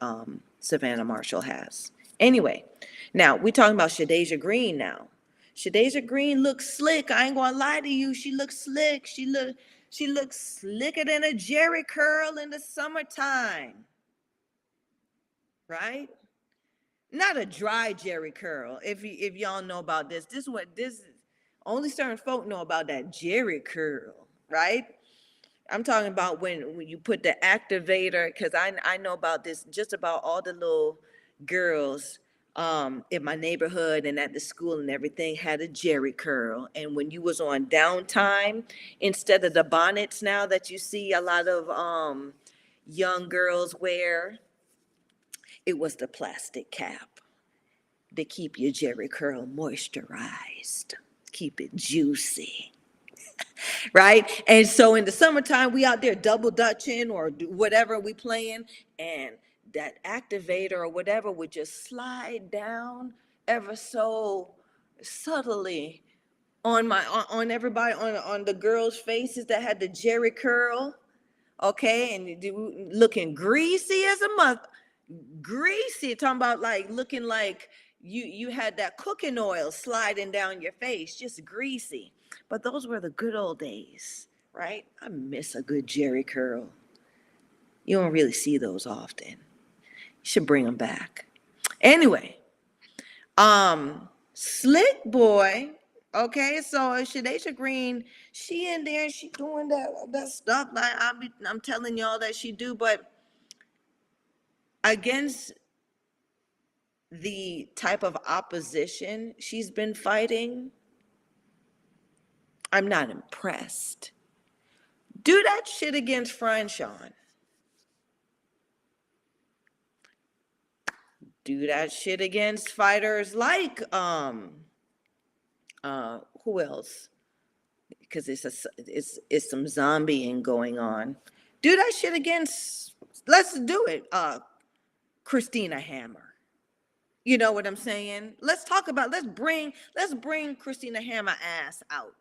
Savannah Marshall has. Anyway, now we're talking about Shadasia Green now. Shadasia Green looks slick. I ain't gonna lie to you. She looks slick. She looks slicker than a Jerry curl in the summertime, right? Not a dry Jerry curl. If y'all know about this only certain folk know about that Jerry curl, right? I'm talking about when you put the activator, because I know about this, just about all the little girls in my neighborhood and at the school and everything had a Jerry curl. And when you was on downtime, instead of the bonnets now that you see a lot of young girls wear, it was the plastic cap to keep your Jerry curl moisturized, keep it juicy. Right? And so in the summertime, we out there double dutching or whatever we playing, and that activator or whatever would just slide down ever so subtly on everybody on the girls' faces that had the Jerry curl, okay, and looking greasy as a mother, greasy. Talking about like looking like you had that cooking oil sliding down your face, just greasy. But those were the good old days, right? I miss a good Jerry curl. You don't really see those often. You should bring them back. Anyway, Slick Boy. Okay, so Shadasia Green, she in there, she doing that stuff like I'm telling y'all that she do, but against the type of opposition she's been fighting, I'm not impressed. Do that shit against Franchon. Do that shit against fighters like who else? Because it's some zombieing going on. Do that shit against Let's do it, Christina Hammer. You know what I'm saying? Let's talk about, let's bring Christina Hammer ass out.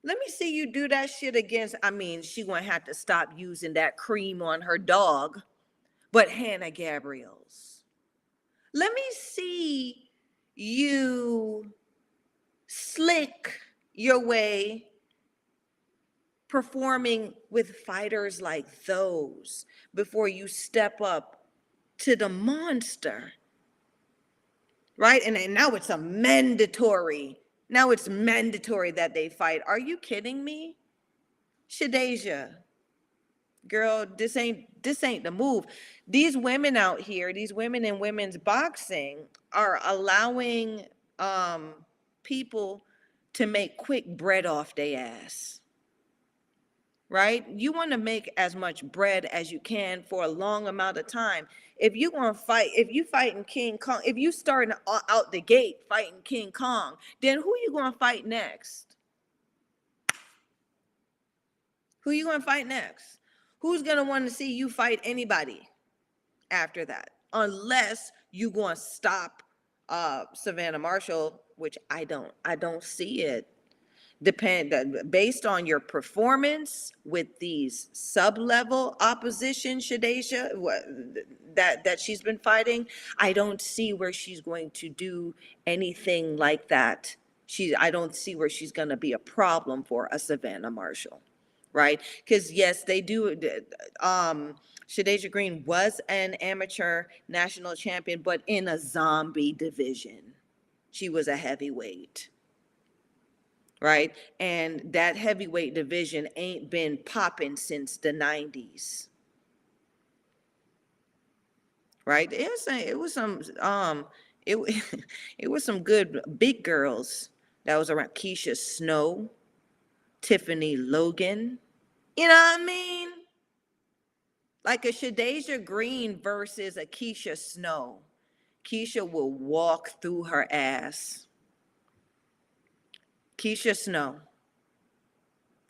Let me see you do that shit against, I mean, she gonna have to stop using that cream on her dog, but Hannah Gabriel's. Let me see you slick your way performing with fighters like those before you step up to the monster, right? And now it's a mandatory. Now it's mandatory that they fight. Are you kidding me? Shadasia, girl, this ain't the move. These women out here, these women in women's boxing are allowing people to make quick bread off their ass. Right? You want to make as much bread as you can for a long amount of time. If you want to fight, if you fighting King Kong, if you starting out the gate fighting King Kong, then who you going to fight next? Who you going to fight next? Who's going to want to see you fight anybody after that? Unless you going to stop Savannah Marshall, which I don't see it. Based on your performance with these sub-level opposition, Shadasia, that she's been fighting, I don't see where she's going to do anything like that. I don't see where she's going to be a problem for a Savannah Marshall, right? Because yes, they do. Shadasia Green was an amateur national champion, but in a zombie division. She was a heavyweight. Right? And that heavyweight division ain't been popping since the 90s. Right? It was some good big girls that was around. Keisha Snow, Tiffany Logan. You know what I mean? Like a Shadasia Green versus a Keisha Snow. Keisha will walk through her ass. Keisha Snow.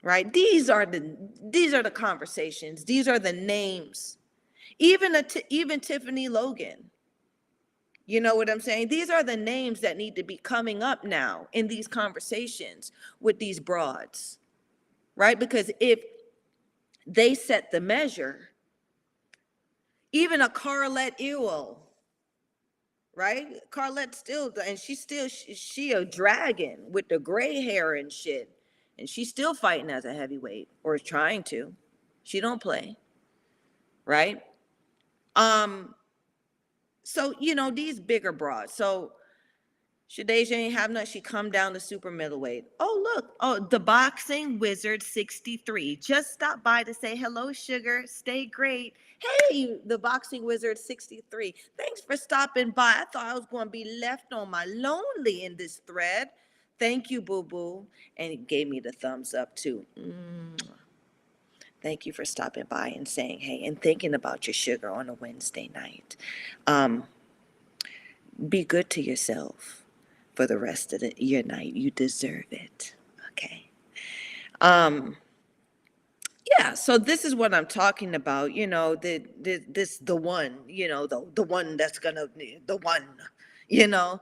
Right? These are the conversations. These are the names. Even Tiffany Logan. You know what I'm saying? These are the names that need to be coming up now in these conversations with these broads. Right? Because if they set the measure, even a Carlette Ewell, right? Carlette still, and she a dragon with the gray hair and shit. And she's still fighting as a heavyweight, or is trying to. She don't play, right? So, these bigger broads. So Shadasia ain't have nothing. She come down to super middleweight. Oh, look. Oh, the Boxing Wizard 63. Just stopped by to say hello, sugar. Stay great. Hey, the Boxing Wizard 63. Thanks for stopping by. I thought I was going to be left on my lonely in this thread. Thank you, boo-boo. And he gave me the thumbs up, too. Thank you for stopping by and saying hey and thinking about your sugar on a Wednesday night. Be good to yourself for the rest of your night. You deserve it. Okay. Yeah, so this is what I'm talking about, the one, the one that's gonna, the one, the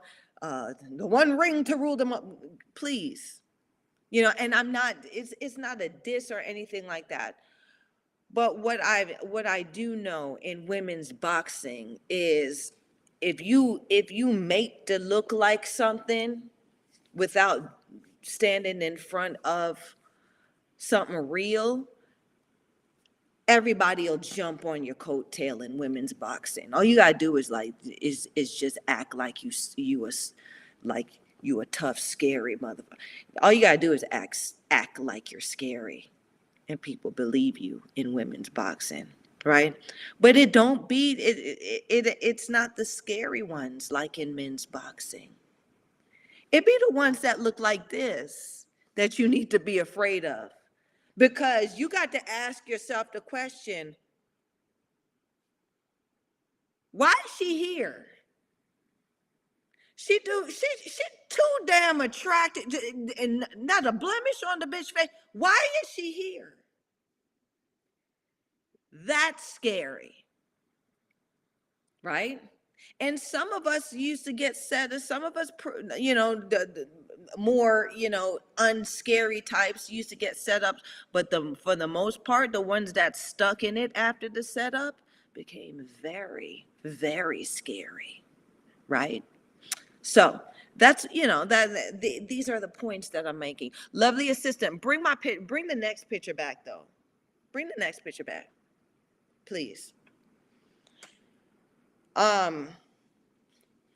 one ring to rule them up, please. And I'm not, it's not a diss or anything like that. But what I do know in women's boxing is if you make to look like something without standing in front of something real, everybody will jump on your coattail in women's boxing. All you gotta do is just act like you a tough, scary motherfucker. All you gotta do is act like you're scary. And people believe you in women's boxing, right? But it's not the scary ones like in men's boxing. It be the ones that look like this that you need to be afraid of, because you got to ask yourself the question, why is she here? She too damn attractive and not a blemish on the bitch face. Why is she here? That's scary, right? And some of us used to get set, some of us, the more, unscary types used to get set up, but for the most part, the ones that stuck in it after the setup became very, very scary, right? So that's, these are the points that I'm making. Lovely assistant, bring the next picture back though. Bring the next picture back, please. Um,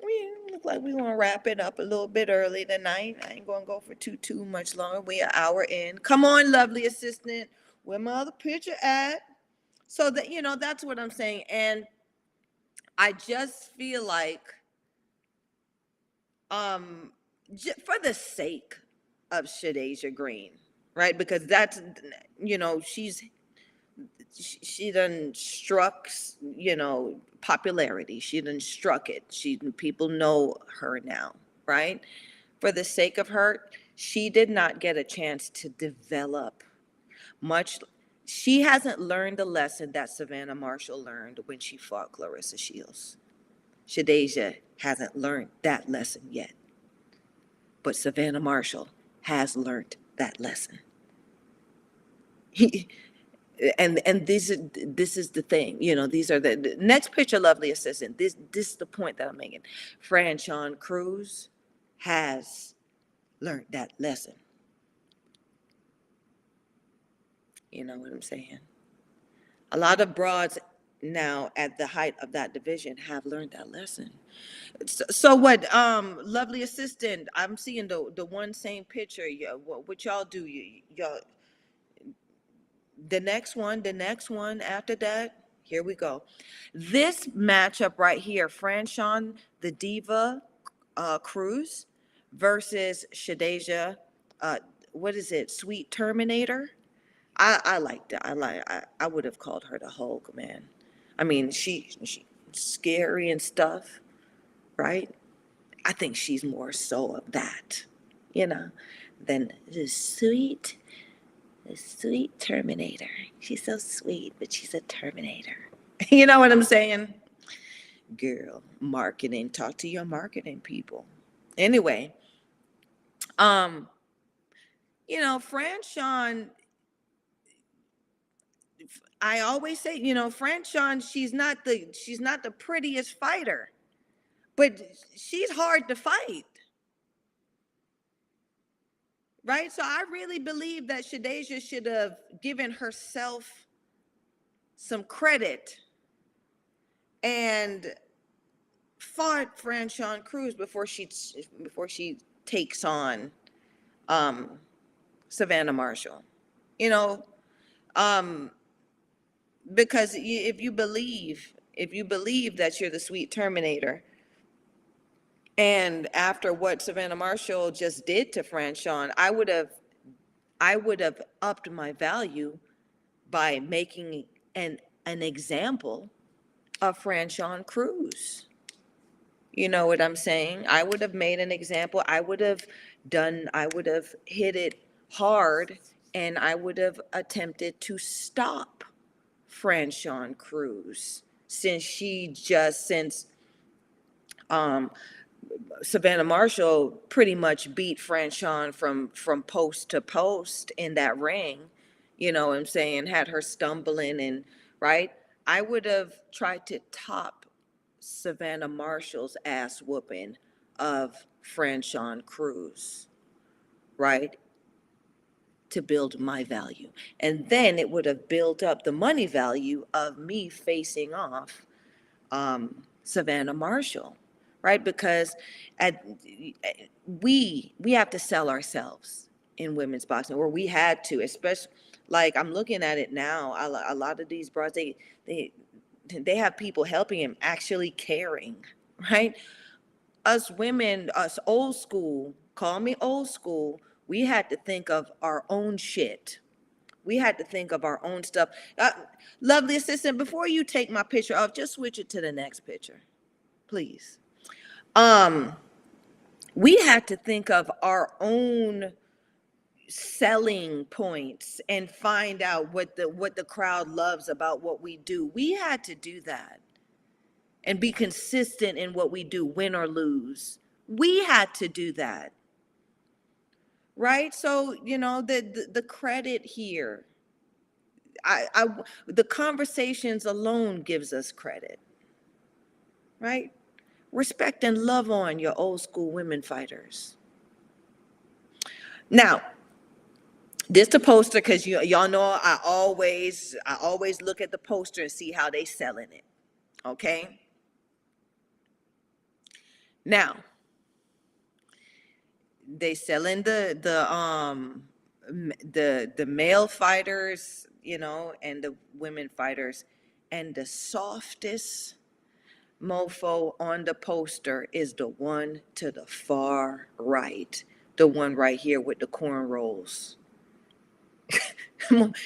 we look like we gonna wrap it up a little bit early tonight. I ain't gonna go for too much longer. We an hour in. Come on, lovely assistant. Where my other picture at? So that that's what I'm saying. And I just feel like, um, for the sake of Shadasia Green, right? Because that's, she done struck, popularity. She done struck it. People know her now, right? For the sake of her, she did not get a chance to develop much. She hasn't learned the lesson that Savannah Marshall learned when she fought Clarissa Shields. Shadasia hasn't learned that lesson yet, but Savannah Marshall has learned that lesson. And this is the thing, these are the next picture, lovely assistant. This is the point that I'm making. Franchon Cruz has learned that lesson. You know what I'm saying? A lot of broads now at the height of that division have learned that lesson. So what, lovely assistant, I'm seeing the one same picture. Yeah, what y'all do? Y'all, the next one after that. Here we go. This matchup right here, Franchon the Diva Cruz versus Shadasia, what is it, Sweet Terminator? I liked it. I would have called her the Hulk, man. I mean, she scary and stuff, right? I think she's more so of that, you know, than the sweet Terminator. She's so sweet, but she's a Terminator. You know what I'm saying? Girl, marketing. Talk to your marketing people. Anyway, um, Franchon, I always say, Franchon, she's not the prettiest fighter, but she's hard to fight. Right? So I really believe that Shadasia should have given herself some credit and fought Franchon Cruz before she takes on um, Savannah Marshall. You know, um, because if you believe that you're the sweet Terminator, and after what Savannah Marshall just did to Franchon, I would have upped my value by making an example of Franchon Cruz. You know what I'm saying? I would have made an example. I would have hit it hard, and I would have attempted to stop Franchon Cruz since um, Savannah Marshall pretty much beat Franchon from post to post in that ring. You know what I'm saying? Had her stumbling, and right. I would have tried to top Savannah Marshall's ass whooping of Franchon Cruz, right? To build my value. And then it would have built up the money value of me facing off Savannah Marshall, right? Because at, we have to sell ourselves in women's boxing, or we had to, especially like I'm looking at it now. A lot of these broads, they have people helping him, actually caring, right? Us women, us old school, call me old school, we had to think of our own shit. We had to think of our own stuff. Lovely assistant, before you take my picture off, just switch it to the next picture, please. Um, we had to think of our own selling points and find out what the crowd loves about what we do. We had to do that and be consistent in what we do, win or lose. We had to do that, right? So, the credit here, I the conversations alone gives us credit, right? Respect and love on your old school women fighters. Now, this the poster, because y'all know I always look at the poster and see how they selling it. Okay. Now, they selling the male fighters, and the women fighters, and the softest mofo on the poster is the one to the far right, the one right here with the cornrows.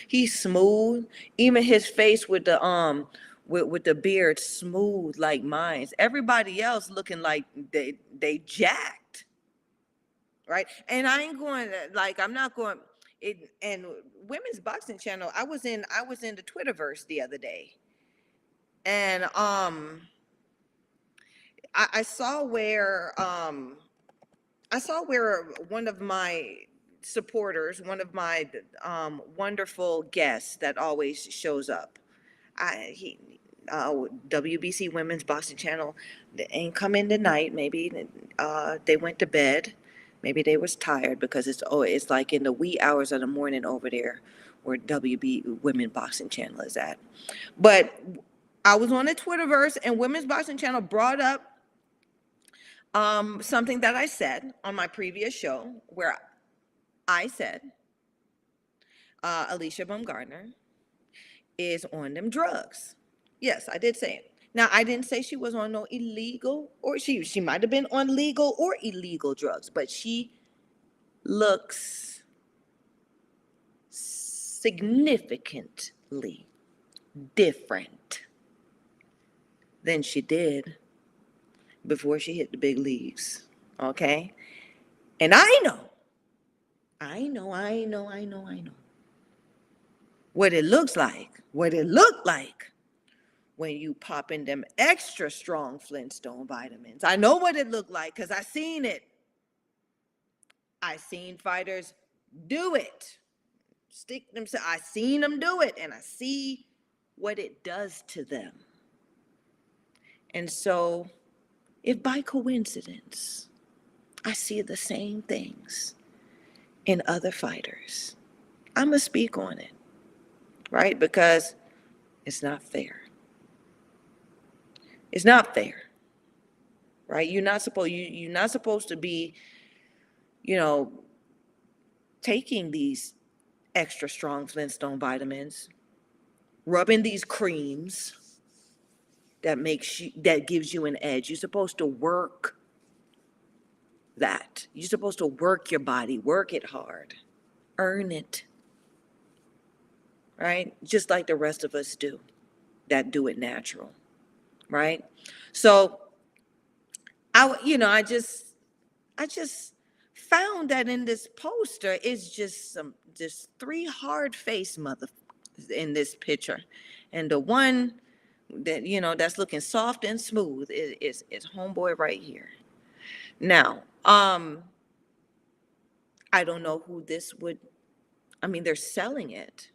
He's smooth. Even his face with the beard smooth like mine's. Everybody else looking like they jacked, right? And I ain't going to, like, I'm not going it. And Women's Boxing Channel, I was in the Twitterverse the other day, and I saw where one of my supporters, one of my wonderful guests that always shows up, I he WBC Women's Boxing Channel, they ain't come in tonight. Maybe they went to bed. Maybe they was tired, because it's like in the wee hours of the morning over there where WB Women Boxing Channel is at. But I was on the Twitterverse, and Women's Boxing Channel brought up something that I said on my previous show, where I said Alicia Baumgardner is on them drugs. Yes, I did say it. Now, I didn't say she was on no illegal, or she might have been on legal or illegal drugs, but she looks significantly different than she did before she hit the big leagues. Okay? And I know what it looks like, what it looked like when you pop in them extra strong Flintstone vitamins. I know what it looked like, because I seen it. I seen fighters do it. Stick them. I seen them do it, and I see what it does to them. And so, if by coincidence I see the same things in other fighters, I'm gonna speak on it, right? Because it's not fair. It's not fair, right? You're not supposed to be, you know, taking these extra strong Flintstone vitamins, rubbing these creams that gives you an edge. You're supposed to work that. You're supposed to work your body, work it hard, earn it, right? Just like the rest of us do that do it natural, right? So I just found that in this poster is just three hard faced mother in this picture, and the one that's looking soft and smooth is homeboy right here. Now, I don't know who this would. I mean, they're selling it.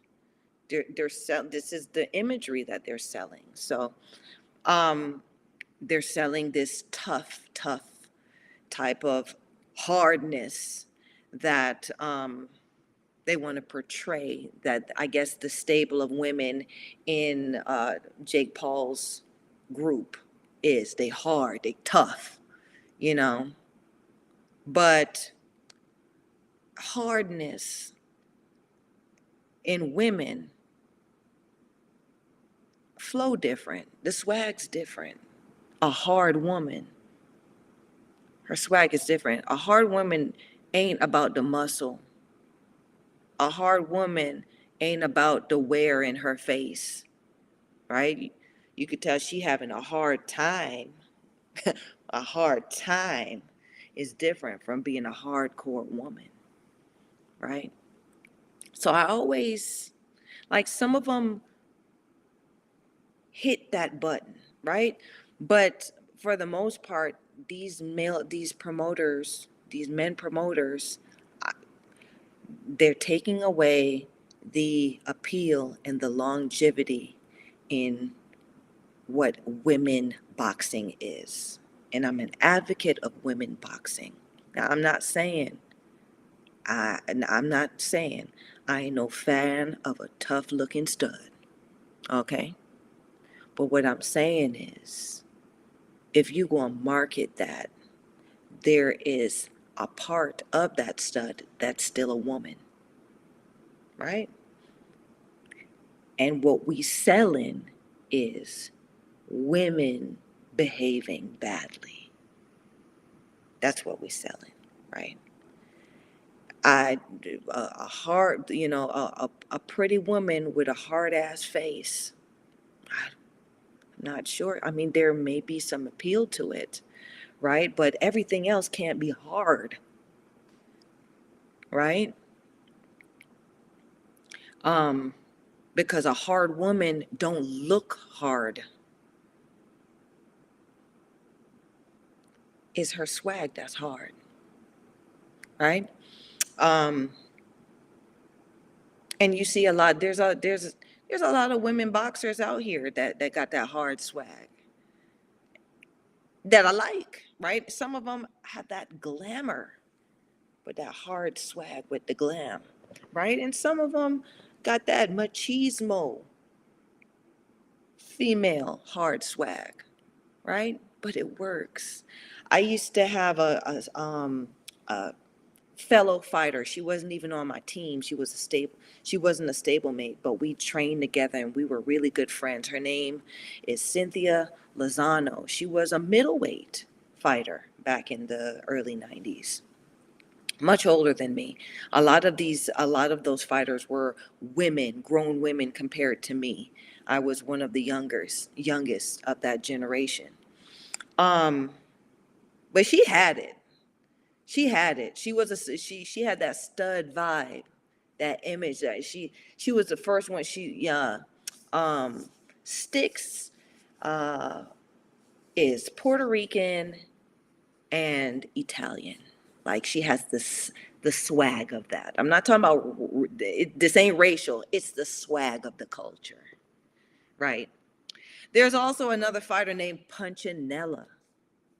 This is the imagery that they're selling. So, um, they're selling this tough type of hardness that they want to portray, that I guess the stable of women in Jake Paul's group is. They hard, they tough, you know. But hardness in women flow different. The swag's different. A hard woman, her swag is different. A hard woman ain't about the muscle. A hard woman ain't about the wear in her face, right? You could tell she having a hard time. A hard time is different from being a hardcore woman, right? So I always, like, some of them hit that button, right? But for the most part, these promoters, these men promoters, they're taking away the appeal and the longevity in what women boxing is. And I'm an advocate of women boxing. Now, I'm not saying I ain't no fan of a tough looking stud, okay? But what I'm saying is, if you gonna market that, there is a part of that stud that's still a woman, right? And what we selling is women behaving badly. That's what we selling, right? I a hard, a pretty woman with a hard ass face. I'm not sure. I mean, there may be some appeal to it, right? But everything else can't be hard, right? Um, because a hard woman don't look hard. It's her swag that's hard, right? Um, and you see a lot. There's a lot of women boxers out here that got that hard swag that I like, right? Some of them have that glamour, with that hard swag with the glam, right? And some of them got that machismo, female hard swag, right? But it works. I used to have a fellow fighter. She wasn't even on my team. She wasn't a stablemate, but we trained together and we were really good friends. Her name is Cynthia Lozano. She was a middleweight fighter back in the early 90s. Much older than me. A lot of those fighters were women, grown women compared to me. I was one of the youngest of that generation. Um, but she had it. She had it. She had that stud vibe, that image that she was the first one. Um Sticks uh is Puerto Rican and Italian. Like, she has the swag of that. I'm not talking about this ain't racial. It's the swag of the culture, right? There's also another fighter named Punchinella,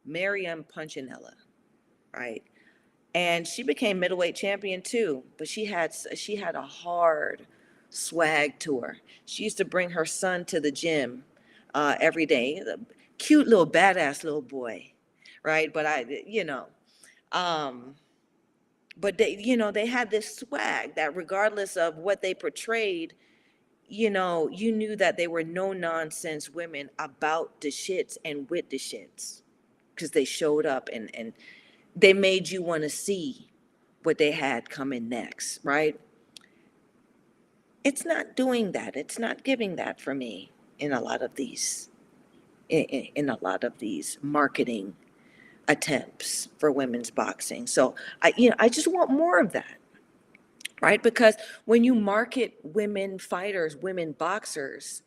Miriam Punchinella, right? And she became middleweight champion too, but she had a hard swag to her. She used to bring her son to the gym every day. The cute little badass little boy, right? But um, but they had this swag that regardless of what they portrayed, you knew that they were no nonsense women about the shits and with the shits, because they showed up and they made you want to see what they had coming next, right? It's not doing that. It's not giving that for me in a lot of these in a lot of these marketing attempts for women's boxing. So I just want more of that, right? Because when you market women fighters, women boxers,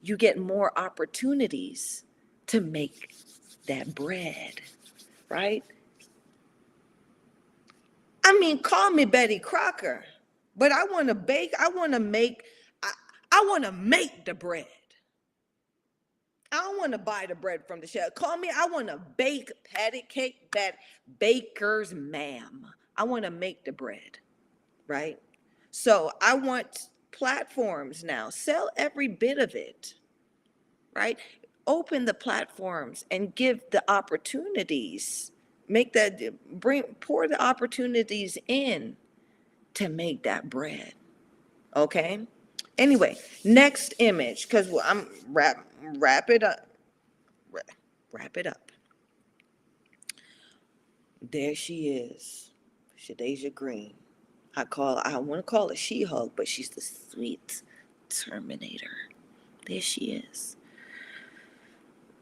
you get more opportunities to make that bread, right? I mean, call me Betty Crocker, but I want to bake. I, I want to make the bread. I don't want to buy the bread from the shelf. Call me. I want to bake patty cake, baker's ma'am. I want to make the bread, right? So I want platforms now. Sell every bit of it, right? Open the platforms and give the opportunities. Pour the opportunities in to make that bread. Okay. Anyway, next image, because I'm wrap it up. Wrap it up. There she is, Shadasia Green. I want to call her She-Hulk, but she's the sweet Terminator. There she is.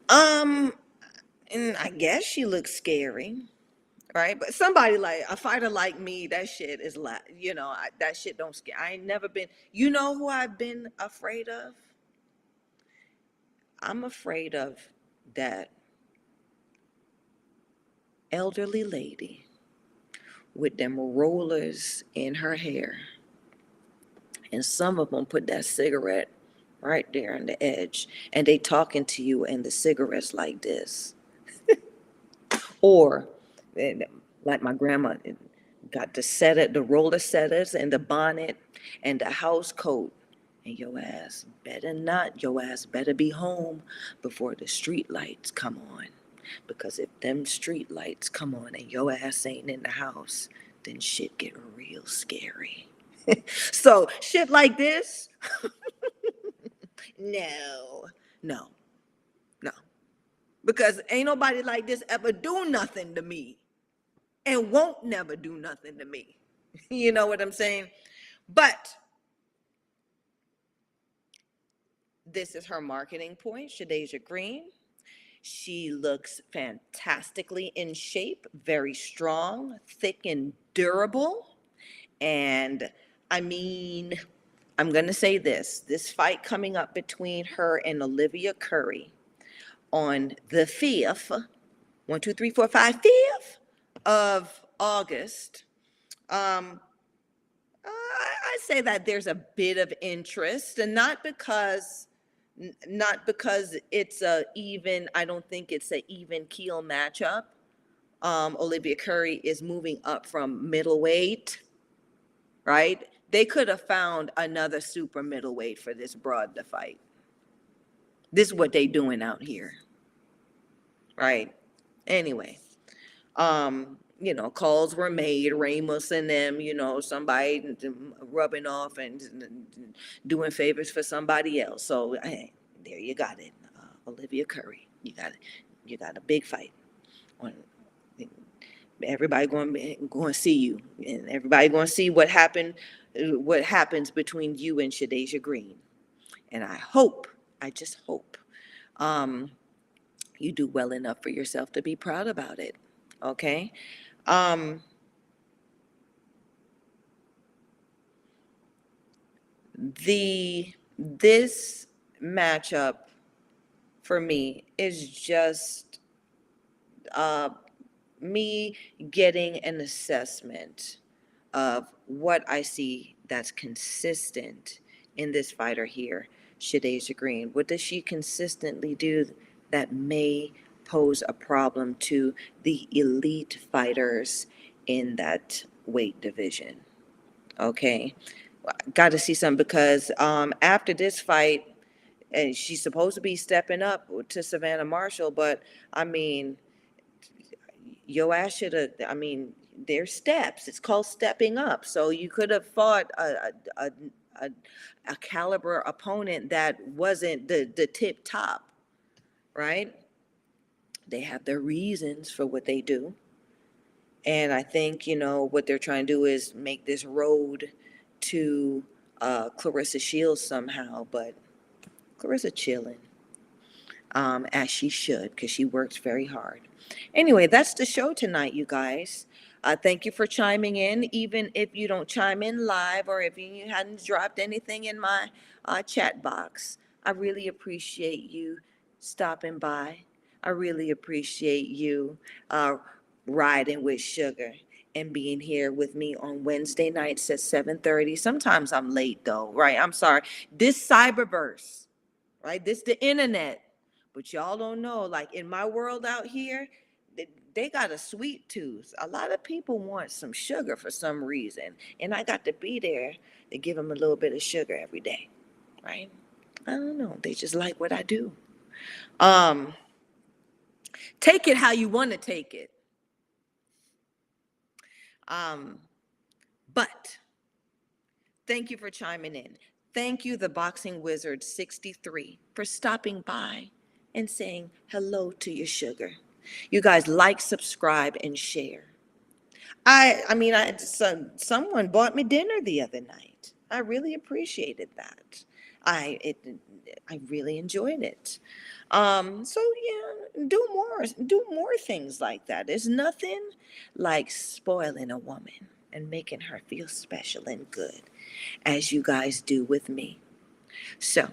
Um, and I guess she looks scary, right? But somebody like a fighter like me, that shit is like, that shit don't scare. I ain't never been. You know who I've been afraid of? I'm afraid of that elderly lady with them rollers in her hair, and some of them put that cigarette right there on the edge, and they talking to you, and the cigarette's like this. Or like my grandma got the roller setters and the bonnet and the house coat. And your ass better be home before the street lights come on. Because if them street lights come on and your ass ain't in the house, then shit get real scary. So shit like this, no, no, no. Because ain't nobody like this ever do nothing to me and won't never do nothing to me. You know what I'm saying? But this is her marketing point, Shadasia Green. She looks fantastically in shape, very strong, thick and durable. And I mean, I'm going to say this fight coming up between her and Olivia Curry on the 5th, 1, 2, 3, 4, 5, 5th of August. I say that there's a bit of interest, and not because it's a even. I don't think it's a even keel matchup. Olivia Curry is moving up from middleweight, right? They could have found another super middleweight for this broad to fight. This is what they doing out here, right? Anyway, calls were made, Ramos and them, somebody rubbing off and doing favors for somebody else. So hey, there you got it, Olivia Curry. You got a big fight. On everybody going to see you, and everybody going to see what happens between you and Shadasia Green. And I just hope, you do well enough for yourself to be proud about it. Okay. Um, this matchup for me is just uh, me getting an assessment of what I see that's consistent in this fighter here, Shadasia Green. What does she consistently do that may pose a problem to the elite fighters in that weight division? Okay, got to see something because after this fight, and she's supposed to be stepping up to Savannah Marshall, but I mean, your ass should have. I mean, there's steps. It's called stepping up. So you could have fought a, a caliber opponent that wasn't the tip top, right? They have their reasons for what they do. And I think, what they're trying to do is make this road to Clarissa Shields somehow, but Clarissa chilling, as she should, because she works very hard. Anyway, that's the show tonight, you guys. Thank you for chiming in, even if you don't chime in live or if you hadn't dropped anything in my chat box. I really appreciate you stopping by. I really appreciate you uh, riding with Sugar and being here with me on Wednesday nights at 7:30. Sometimes I'm late though, right? I'm sorry. This cyberverse, right? This the internet. But y'all don't know, like in my world out here, they got a sweet tooth. A lot of people want some sugar for some reason. And I got to be there to give them a little bit of sugar every day, right? I don't know. They just like what I do. Um, Take it how you want to take it. Um, but thank you for chiming in. Thank you, the Boxing Wizard 63, for stopping by and saying hello to your sugar. You guys like, subscribe, and share. Someone bought me dinner the other night. I really appreciated that. I it I really enjoyed it. So yeah, do more things like that. There's nothing like spoiling a woman and making her feel special and good, as you guys do with me. So,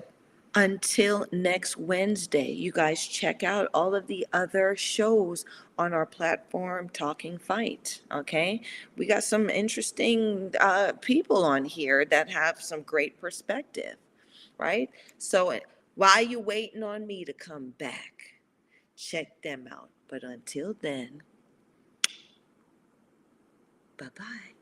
until next Wednesday, you guys check out all of the other shows on our platform, Talking Fight. Okay, we got some interesting people on here that have some great perspective, right? So, while you waiting on me to come back, check them out. But until then, bye bye.